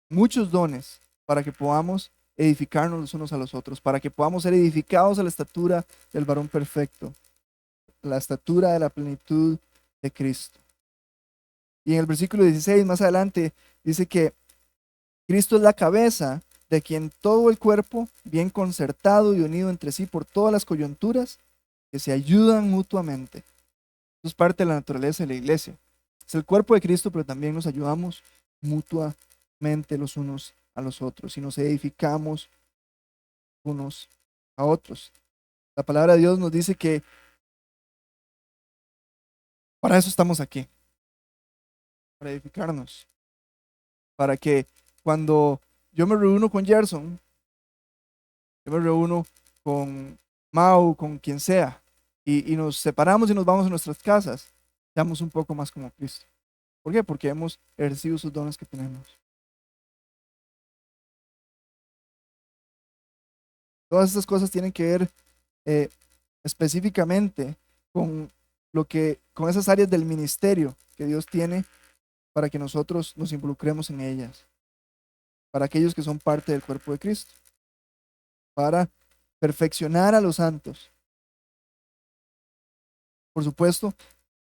muchos dones, para que podamos edificarnos los unos a los otros, para que podamos ser edificados a la estatura del varón perfecto, la estatura de la plenitud de Cristo. Y en el versículo 16, más adelante, dice que Cristo es la cabeza de quien todo el cuerpo, bien concertado y unido entre sí por todas las coyunturas, que se ayudan mutuamente. Eso es parte de la naturaleza de la iglesia. Es el cuerpo de Cristo, pero también nos ayudamos mutuamente los unos a los otros y nos edificamos unos a otros. La palabra de Dios nos dice que para eso estamos aquí, para edificarnos, para que cuando yo me reúno con Gerson, yo me reúno con Mau, con quien sea, y nos separamos y nos vamos a nuestras casas, seamos un poco más como Cristo. ¿Por qué? Porque hemos ejercido sus dones que tenemos. Todas estas cosas tienen que ver eh, específicamente con con esas áreas del ministerio que Dios tiene para que nosotros nos involucremos en ellas, para aquellos que son parte del cuerpo de Cristo, para perfeccionar a los santos. Por supuesto,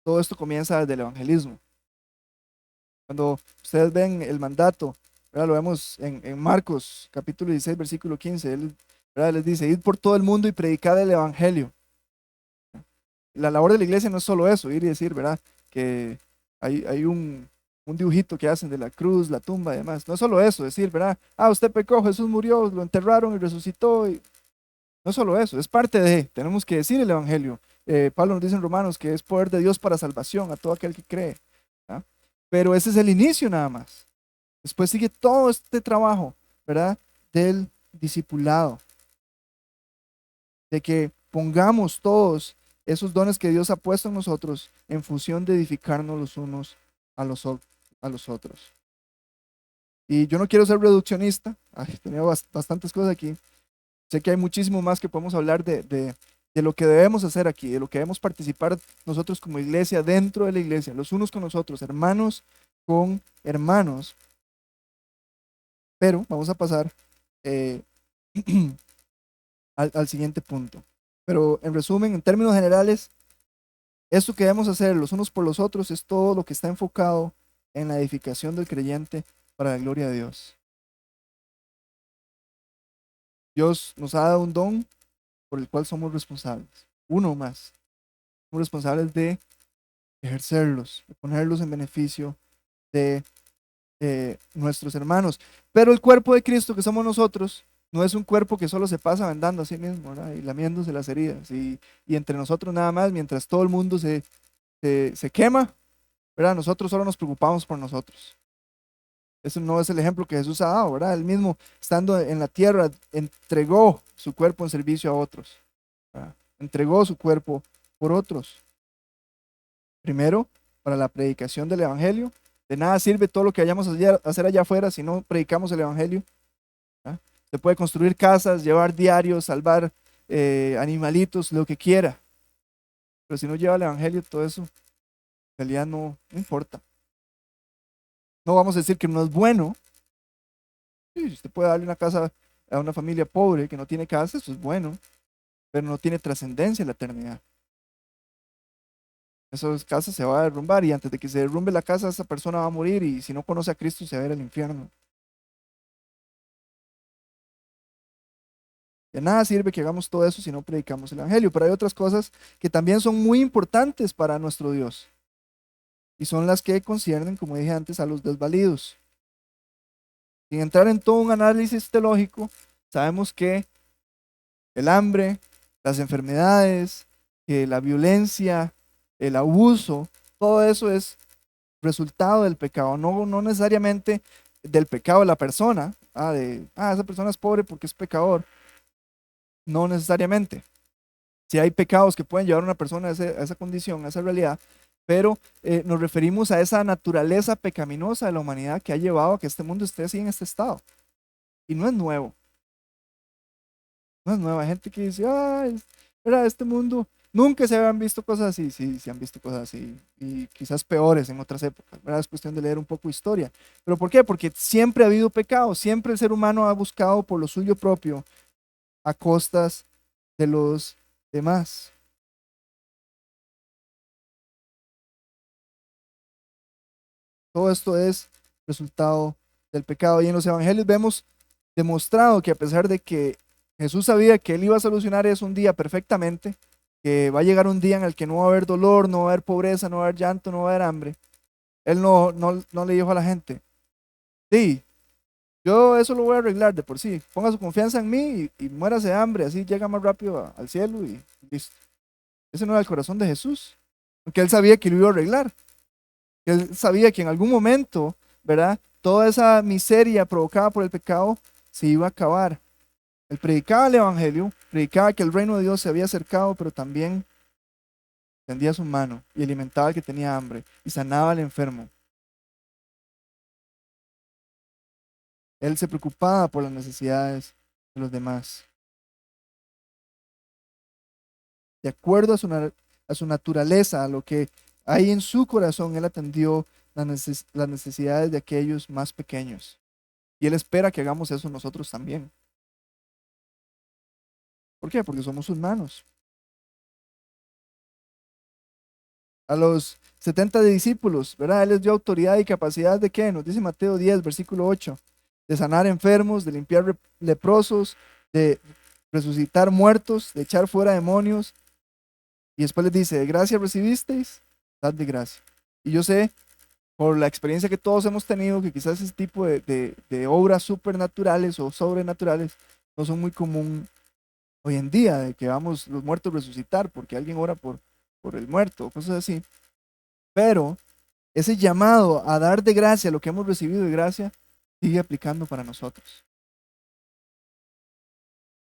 todo esto comienza desde el evangelismo. Cuando ustedes ven el mandato, ¿verdad? Lo vemos en Marcos capítulo 16, versículo 15, él, ¿verdad? Les dice, id por todo el mundo y predicad el evangelio. La labor de la iglesia no es solo eso, ir y decir, ¿verdad? Que hay un dibujito que hacen de la cruz, la tumba y demás. No es solo eso, decir, ¿verdad? Ah, usted pecó, Jesús murió, lo enterraron y resucitó. No es solo eso, es parte de, tenemos que decir el evangelio. Pablo nos dice en Romanos que es poder de Dios para salvación a todo aquel que cree. ¿Ah? Pero ese es el inicio nada más. Después sigue todo este trabajo, ¿verdad? Del discipulado, de que pongamos todos esos dones que Dios ha puesto en nosotros en función de edificarnos los unos a a los otros. Y yo no quiero ser reduccionista, ay, tenía bastantes cosas aquí. Sé que hay muchísimo más que podemos hablar de lo que debemos hacer aquí, de lo que debemos participar nosotros como iglesia, dentro de la iglesia, los unos con los otros, hermanos con hermanos. Pero vamos a pasar eh, al siguiente punto. Pero en resumen, en términos generales, esto que debemos hacer los unos por los otros es todo lo que está enfocado en la edificación del creyente para la gloria de Dios. Dios nos ha dado un don por el cual somos responsables. Uno más. Somos responsables de ejercerlos, de ponerlos en beneficio de nuestros hermanos. Pero el cuerpo de Cristo que somos nosotros no es un cuerpo que solo se pasa vendando a sí mismo, ¿verdad? Y lamiéndose las heridas. Y entre nosotros nada más, mientras todo el mundo se quema, ¿verdad? Nosotros solo nos preocupamos por nosotros. Eso no es el ejemplo que Jesús ha dado, ¿verdad? Él mismo, estando en la tierra, entregó su cuerpo en servicio a otros, ¿verdad? Entregó su cuerpo por otros. Primero, para la predicación del Evangelio. De nada sirve todo lo que vayamos a hacer allá afuera si no predicamos el Evangelio. ¿Ah? Se puede construir casas, llevar diarios, salvar animalitos, lo que quiera. Pero si no lleva el Evangelio, todo eso en realidad no importa. No vamos a decir que no es bueno. Sí, usted puede darle una casa a una familia pobre que no tiene casa, eso es bueno, pero no tiene trascendencia en la eternidad. Esa casa se va a derrumbar y antes de que se derrumbe la casa, esa persona va a morir y si no conoce a Cristo se va a ir al infierno. De nada sirve que hagamos todo eso si no predicamos el Evangelio, pero hay otras cosas que también son muy importantes para nuestro Dios. y son las que conciernen, como dije antes, a los desvalidos. Sin entrar en todo un análisis teológico, sabemos que el hambre, las enfermedades, la violencia, el abuso, todo eso es resultado del pecado, no necesariamente del pecado de la persona, esa persona es pobre porque es pecador, no necesariamente. Si hay pecados que pueden llevar a una persona a esa condición, a esa realidad, pero nos referimos a esa naturaleza pecaminosa de la humanidad que ha llevado a que este mundo esté así en este estado. Y no es nuevo, no es nuevo. Hay gente que dice, ay, mira, este mundo, nunca se habían visto cosas así. Sí, se han visto cosas así, y quizás peores en otras épocas, ¿verdad? Es cuestión de leer un poco historia. ¿Pero por qué? Porque siempre ha habido pecado, siempre el ser humano ha buscado por lo suyo propio a costas de los demás. Todo esto es resultado del pecado. Y en los evangelios vemos demostrado que a pesar de que Jesús sabía que él iba a solucionar eso un día perfectamente, que va a llegar un día en el que no va a haber dolor, no va a haber pobreza, no va a haber llanto, no va a haber hambre, él no le dijo a la gente, sí, yo eso lo voy a arreglar de por sí, ponga su confianza en mí y muérase de hambre, así llega más rápido al cielo y listo. Ese no era el corazón de Jesús, porque él sabía que lo iba a arreglar. Él sabía que en algún momento, ¿verdad? Toda esa miseria provocada por el pecado se iba a acabar. Él predicaba el evangelio, predicaba que el reino de Dios se había acercado, pero también tendía su mano y alimentaba al que tenía hambre y sanaba al enfermo. Él se preocupaba por las necesidades de los demás. De acuerdo a su naturaleza, a lo que hay en su corazón, él atendió las necesidades de aquellos más pequeños. Y él espera que hagamos eso nosotros también. ¿Por qué? Porque somos sus manos. A los 70 discípulos, ¿verdad? Él les dio autoridad y capacidad de qué? Nos dice Mateo 10, versículo 8, de sanar enfermos, de limpiar leprosos, de resucitar muertos, de echar fuera demonios. Y después les dice, de gracia recibisteis, dad de gracia. Y yo sé, por la experiencia que todos hemos tenido, que quizás ese tipo de obras supernaturales o sobrenaturales no son muy común hoy en día, de que vamos los muertos a resucitar porque alguien ora por el muerto, cosas así. Pero ese llamado a dar de gracia lo que hemos recibido de gracia sigue aplicando para nosotros.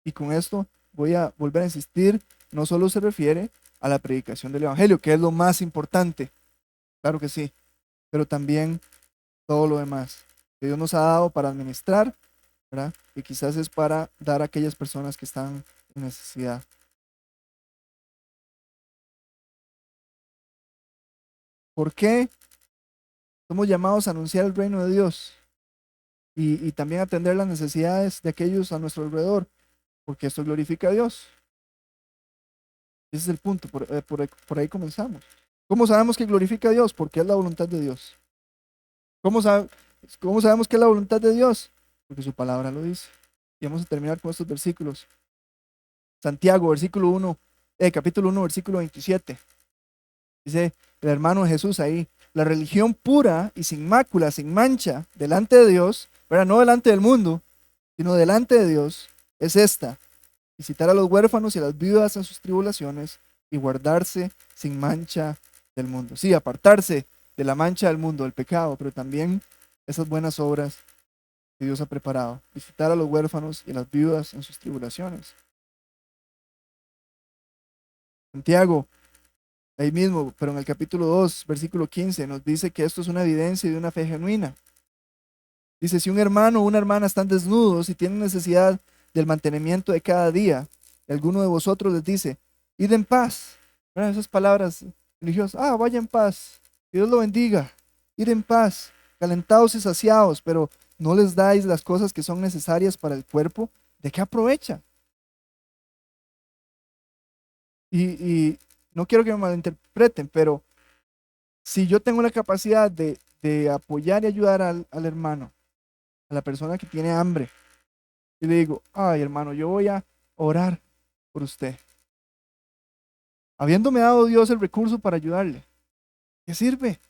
Y con esto voy a volver a insistir, no solo se refiere a la predicación del Evangelio, que es lo más importante, claro que sí, pero también todo lo demás que Dios nos ha dado para administrar, ¿verdad? Y quizás es para dar a aquellas personas que están en necesidad. ¿Por qué somos llamados a anunciar el reino de Dios y también atender las necesidades de aquellos a nuestro alrededor? Porque esto glorifica a Dios. Ese es el punto, por ahí comenzamos. ¿Cómo sabemos que glorifica a Dios? Porque es la voluntad de Dios. ¿Cómo, sab- ¿Cómo sabemos que es la voluntad de Dios? Porque su palabra lo dice. Y vamos a terminar con estos versículos. Santiago, capítulo 1, versículo 27. Dice el hermano de Jesús ahí, la religión pura y sin mácula, sin mancha, delante de Dios, pero no delante del mundo, sino delante de Dios, es esta: visitar a los huérfanos y a las viudas en sus tribulaciones y guardarse sin mancha del mundo. Sí, apartarse de la mancha del mundo, del pecado, pero también esas buenas obras que Dios ha preparado. Visitar a los huérfanos y a las viudas en sus tribulaciones. Santiago, ahí mismo, pero en el capítulo 2, versículo 15, nos dice que esto es una evidencia de una fe genuina. Dice, si un hermano o una hermana están desnudos y tienen necesidad del mantenimiento de cada día, y alguno de vosotros les dice, id en paz. ¿Verdad? Esas palabras religiosas, vaya en paz, que Dios lo bendiga, id en paz, calentados y saciados, pero no les dais las cosas que son necesarias para el cuerpo, ¿de qué aprovecha? Y no quiero que me malinterpreten, pero si yo tengo la capacidad de apoyar y ayudar al hermano, a la persona que tiene hambre, y le digo, ay hermano, yo voy a orar por usted, habiéndome dado Dios el recurso para ayudarle, ¿qué sirve?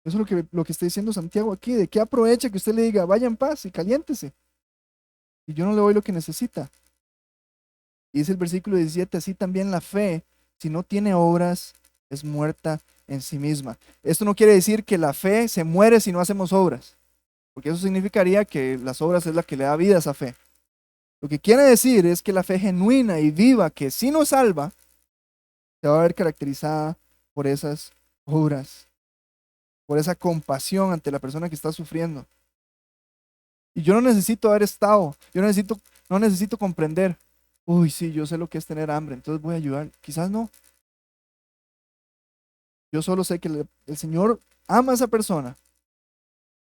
Eso es lo que está diciendo Santiago aquí. ¿De qué aprovecha que usted le diga, vaya en paz y caliéntese? Y yo no le doy lo que necesita. Y dice el versículo 17, así también la fe, si no tiene obras, es muerta en sí misma. Esto no quiere decir que la fe se muere si no hacemos obras, porque eso significaría que las obras es la que le da vida a esa fe. Lo que quiere decir es que la fe genuina y viva, que sí nos salva, se va a ver caracterizada por esas obras, por esa compasión ante la persona que está sufriendo. Y yo no necesito haber estado, no necesito comprender. Uy, sí, yo sé lo que es tener hambre, entonces voy a ayudar. Quizás no. Yo solo sé que el Señor ama a esa persona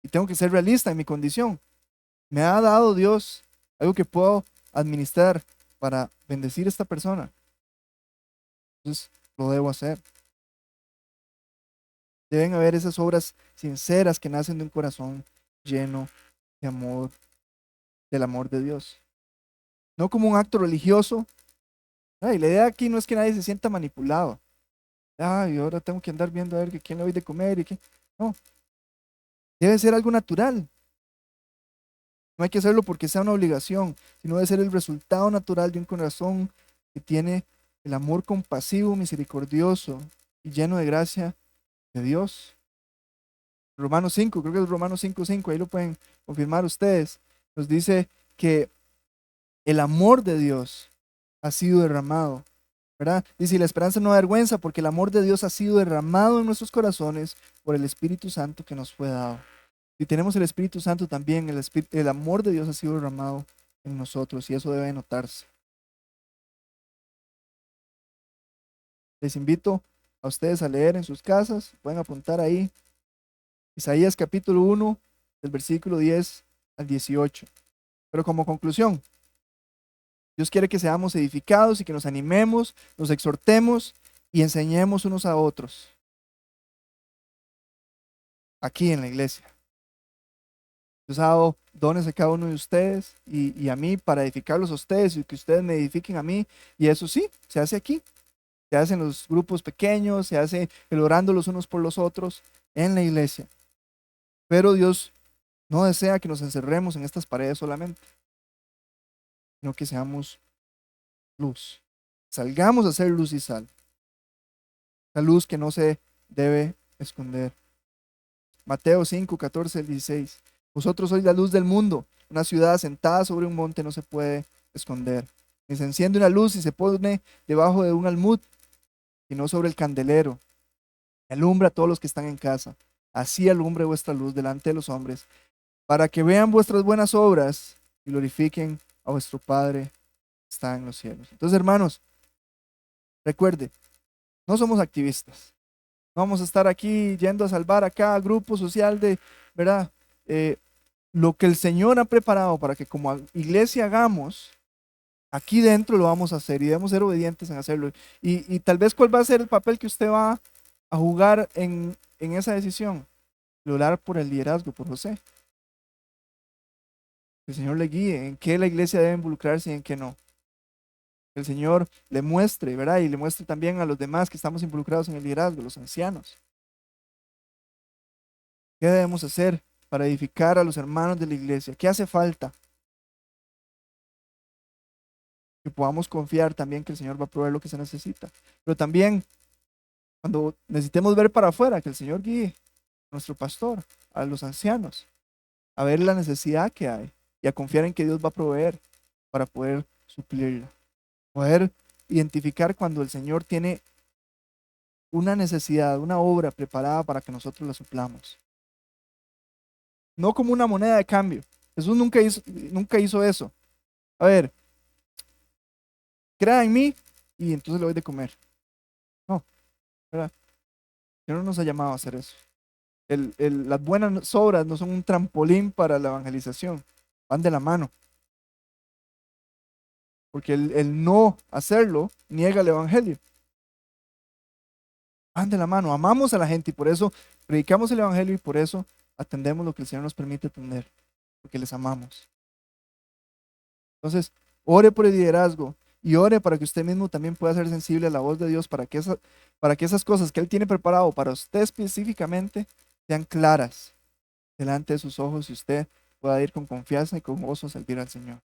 y tengo que ser realista en mi condición. Me ha dado Dios algo que puedo administrar para bendecir a esta persona. Entonces, lo debo hacer. Deben haber esas obras sinceras que nacen de un corazón lleno de amor, del amor de Dios. No como un acto religioso. Ay, la idea aquí no es que nadie se sienta manipulado. Ay, ahora tengo que andar viendo a ver que quién le doy de comer y qué. No, debe ser algo natural. No hay que hacerlo porque sea una obligación, sino debe ser el resultado natural de un corazón que tiene el amor compasivo, misericordioso y lleno de gracia de Dios. Romanos 5, creo que es Romanos 5:5, ahí lo pueden confirmar ustedes. Nos dice que el amor de Dios ha sido derramado, ¿verdad? Dice, y la esperanza no avergüenza porque el amor de Dios ha sido derramado en nuestros corazones por el Espíritu Santo que nos fue dado. Si tenemos el Espíritu Santo también, el amor de Dios ha sido derramado en nosotros y eso debe notarse. Les invito a ustedes a leer en sus casas, pueden apuntar ahí, Isaías capítulo 1, del versículo 10 al 18. Pero como conclusión, Dios quiere que seamos edificados y que nos animemos, nos exhortemos y enseñemos unos a otros aquí en la iglesia. Dios ha dado dones a cada uno de ustedes y a mí para edificarlos a ustedes y que ustedes me edifiquen a mí. Y eso sí, se hace aquí. Se hace en los grupos pequeños, se hace el orando los unos por los otros en la iglesia. Pero Dios no desea que nos encerremos en estas paredes solamente, sino que seamos luz. Salgamos a ser luz y sal. La luz que no se debe esconder. Mateo 5, 14, 16. Vosotros sois la luz del mundo. Una ciudad asentada sobre un monte no se puede esconder. Ni se enciende una luz y se pone debajo de un almud, sino sobre el candelero. Alumbra a todos los que están en casa. Así alumbre vuestra luz delante de los hombres, para que vean vuestras buenas obras y glorifiquen a vuestro Padre que está en los cielos. Entonces, hermanos, recuerde, no somos activistas. No vamos a estar aquí yendo a salvar a cada grupo social de, ¿verdad? Lo que el Señor ha preparado para que como iglesia hagamos, aquí dentro lo vamos a hacer y debemos ser obedientes en hacerlo. Y tal vez cuál va a ser el papel que usted va a jugar en esa decisión. Orar por el liderazgo, por José. Que el Señor le guíe en qué la iglesia debe involucrarse y en qué no. Que el Señor le muestre, ¿verdad? Y le muestre también a los demás que estamos involucrados en el liderazgo, los ancianos. ¿Qué debemos hacer para edificar a los hermanos de la iglesia? ¿Qué hace falta? Que podamos confiar también que el Señor va a proveer lo que se necesita. Pero también, cuando necesitemos ver para afuera, que el Señor guíe a nuestro pastor, a los ancianos, a ver la necesidad que hay y a confiar en que Dios va a proveer para poder suplirla. Poder identificar cuando el Señor tiene una necesidad, una obra preparada para que nosotros la suplamos. No como una moneda de cambio. Jesús nunca hizo eso. A ver, crea en mí y entonces le doy de comer. No, ¿verdad? Dios no nos ha llamado a hacer eso. Las buenas obras no son un trampolín para la evangelización, van de la mano. Porque el no hacerlo niega el evangelio. Van de la mano, amamos a la gente y por eso predicamos el evangelio y por eso atendemos lo que el Señor nos permite atender, porque les amamos. Entonces, ore por el liderazgo y ore para que usted mismo también pueda ser sensible a la voz de Dios para que esas cosas que Él tiene preparado para usted específicamente sean claras delante de sus ojos y usted pueda ir con confianza y con gozo a servir al Señor.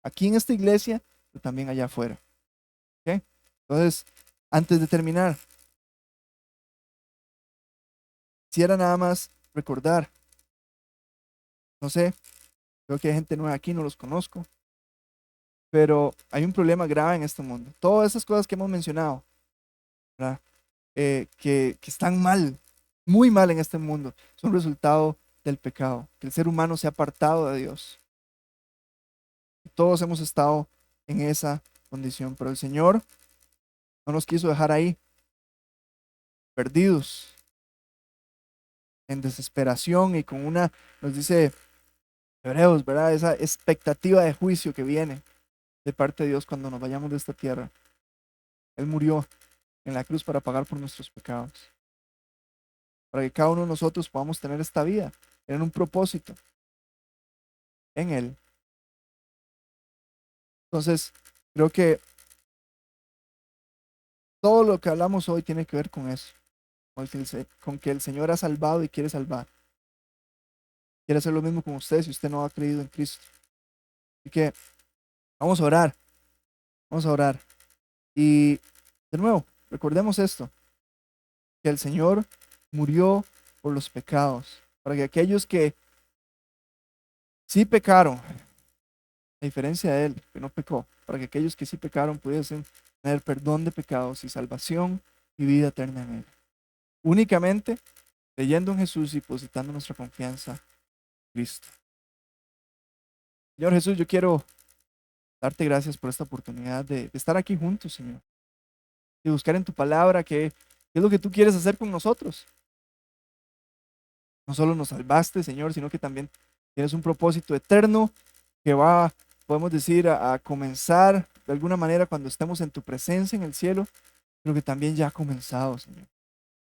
Aquí en esta iglesia, pero también allá afuera. ¿Ok? Entonces, antes de terminar, quisiera nada más recordar, no sé, creo que hay gente nueva aquí, no los conozco, pero hay un problema grave en este mundo. Todas esas cosas que hemos mencionado, ¿verdad? Que están mal, muy mal en este mundo, son resultado del pecado, que el ser humano se ha apartado de Dios. Todos hemos estado en esa condición, pero el Señor no nos quiso dejar ahí, perdidos, en desesperación y con una, nos dice Hebreos, ¿verdad? Esa expectativa de juicio que viene de parte de Dios cuando nos vayamos de esta tierra. Él murió en la cruz para pagar por nuestros pecados, para que cada uno de nosotros podamos tener esta vida, tener un propósito en Él. Entonces, creo que todo lo que hablamos hoy tiene que ver con eso, con que el Señor ha salvado y quiere salvar. Quiere hacer lo mismo con usted si usted no ha creído en Cristo. Así que vamos a orar, vamos a orar. Y de nuevo, recordemos esto, que el Señor murió por los pecados, para que aquellos que sí pecaron, a diferencia de Él, que no pecó, para que aquellos que sí pecaron pudiesen tener perdón de pecados y salvación y vida eterna en Él. Únicamente creyendo en Jesús y depositando nuestra confianza en Cristo. Señor Jesús, yo quiero darte gracias por esta oportunidad de estar aquí juntos, Señor, de buscar en tu palabra qué es lo que tú quieres hacer con nosotros. No solo nos salvaste, Señor, sino que también tienes un propósito eterno que va, podemos decir, a comenzar de alguna manera cuando estemos en tu presencia en el cielo, pero que también ya ha comenzado, Señor.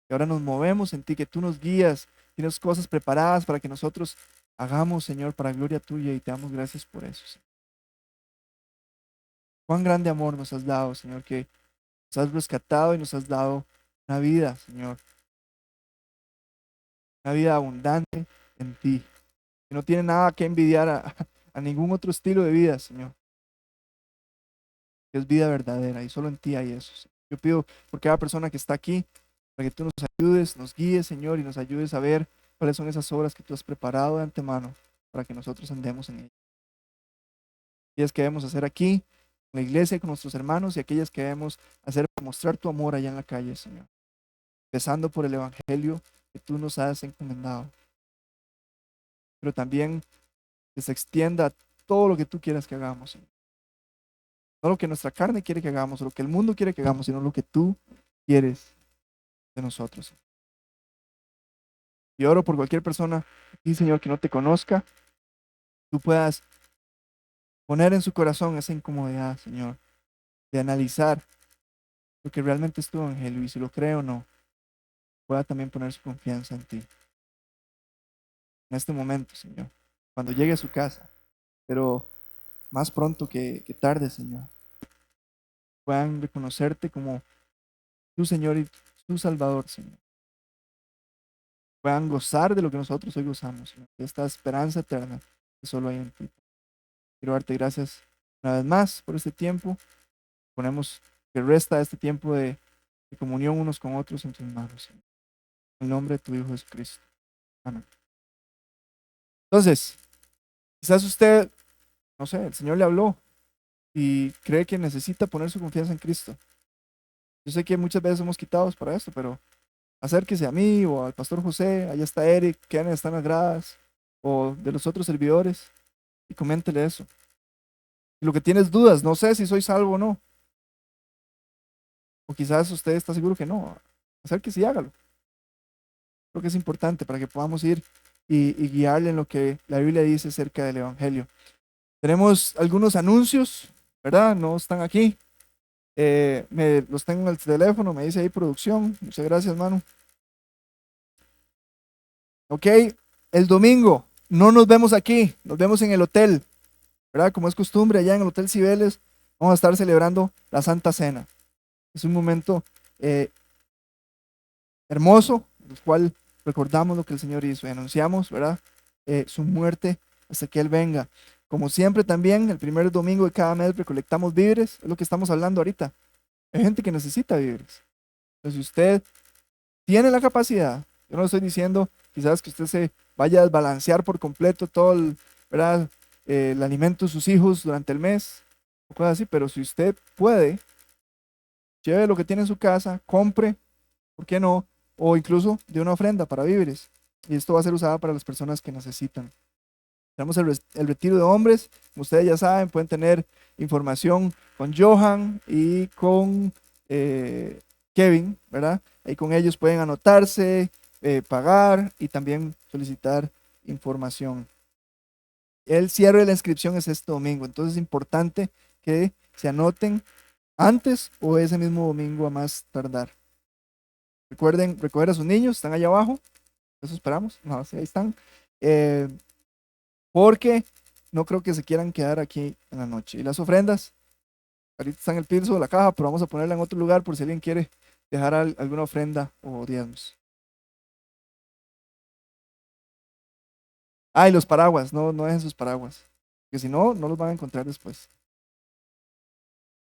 Y ahora nos movemos en ti, que tú nos guías, tienes cosas preparadas para que nosotros hagamos, Señor, para gloria tuya y te damos gracias por eso, Señor. Cuán grande amor nos has dado, Señor, que nos has rescatado y nos has dado una vida, Señor, una vida abundante en ti, que no tiene nada que envidiar a ningún otro estilo de vida, Señor, que es vida verdadera y solo en ti hay eso, Señor. Yo pido por cada persona que está aquí, para que tú nos ayudes, nos guíes, Señor, y nos ayudes a ver cuáles son esas obras que tú has preparado de antemano para que nosotros andemos en ellas. Aquellas que debemos hacer aquí, en la iglesia, con nuestros hermanos, y aquellas que debemos hacer para mostrar tu amor allá en la calle, Señor. Empezando por el Evangelio que tú nos has encomendado, pero también que se extienda a todo lo que tú quieras que hagamos, Señor. No lo que nuestra carne quiere que hagamos, o lo que el mundo quiere que hagamos, sino lo que tú quieres de nosotros. Y oro por cualquier persona aquí, Señor, que no te conozca, tú puedas poner en su corazón esa incomodidad, Señor, de analizar lo que realmente es tu evangelio y si lo cree o no, pueda también poner su confianza en ti. En este momento, Señor, cuando llegue a su casa, pero más pronto que tarde, Señor, puedan reconocerte como tu Señor y tu Salvador, Señor. Puedan gozar de lo que nosotros hoy gozamos, Señor, de esta esperanza eterna que solo hay en ti. Quiero darte gracias una vez más por este tiempo. Ponemos que resta este tiempo de comunión unos con otros en tus manos, Señor. En el nombre de tu Hijo Jesucristo. Amén. Entonces, quizás usted, no sé, el Señor le habló y cree que necesita poner su confianza en Cristo. Yo sé que muchas veces somos quitados para esto, pero acérquese a mí o al pastor José, allá está Eric, Kenneth están las gradas, o de los otros servidores, y coméntele eso. Y lo que tienes dudas, no sé si soy salvo o no, o quizás usted está seguro que no, acérquese y hágalo. Creo que es importante para que podamos ir y guiarle en lo que la Biblia dice acerca del Evangelio. Tenemos algunos anuncios, ¿verdad? No están aquí. Los tengo en el teléfono, me dice ahí producción. Muchas gracias, mano. Ok, el domingo no nos vemos aquí, nos vemos en el hotel, ¿verdad? Como es costumbre, allá en el Hotel Cibeles, vamos a estar celebrando la Santa Cena. Es un momento hermoso, en el cual recordamos lo que el Señor hizo y anunciamos, ¿verdad? Su muerte hasta que Él venga. Como siempre también, el primer domingo de cada mes recolectamos víveres, es lo que estamos hablando ahorita. Hay gente que necesita víveres. Entonces, si usted tiene la capacidad, yo no estoy diciendo quizás que usted se vaya a desbalancear por completo todo el, ¿verdad? El alimento de sus hijos durante el mes, o cosas así, pero si usted puede, lleve lo que tiene en su casa, compre, ¿por qué no? O incluso de una ofrenda para víveres. Y esto va a ser usado para las personas que necesitan. Tenemos el retiro de hombres, como ustedes ya saben, pueden tener información con Johan y con Kevin, ¿verdad? Ahí con ellos pueden anotarse, pagar y también solicitar información. El cierre de la inscripción es este domingo, entonces es importante que se anoten antes o ese mismo domingo a más tardar. Recuerden recoger a sus niños, están allá abajo, eso esperamos, no, sí, ahí están. Eh, Porque no creo que se quieran quedar aquí en la noche. Y las ofrendas, ahorita están en el piso de la caja, pero vamos a ponerla en otro lugar por si alguien quiere dejar alguna ofrenda o diezmos. Ah, y los paraguas, no, no dejen sus paraguas, que si no, no los van a encontrar después.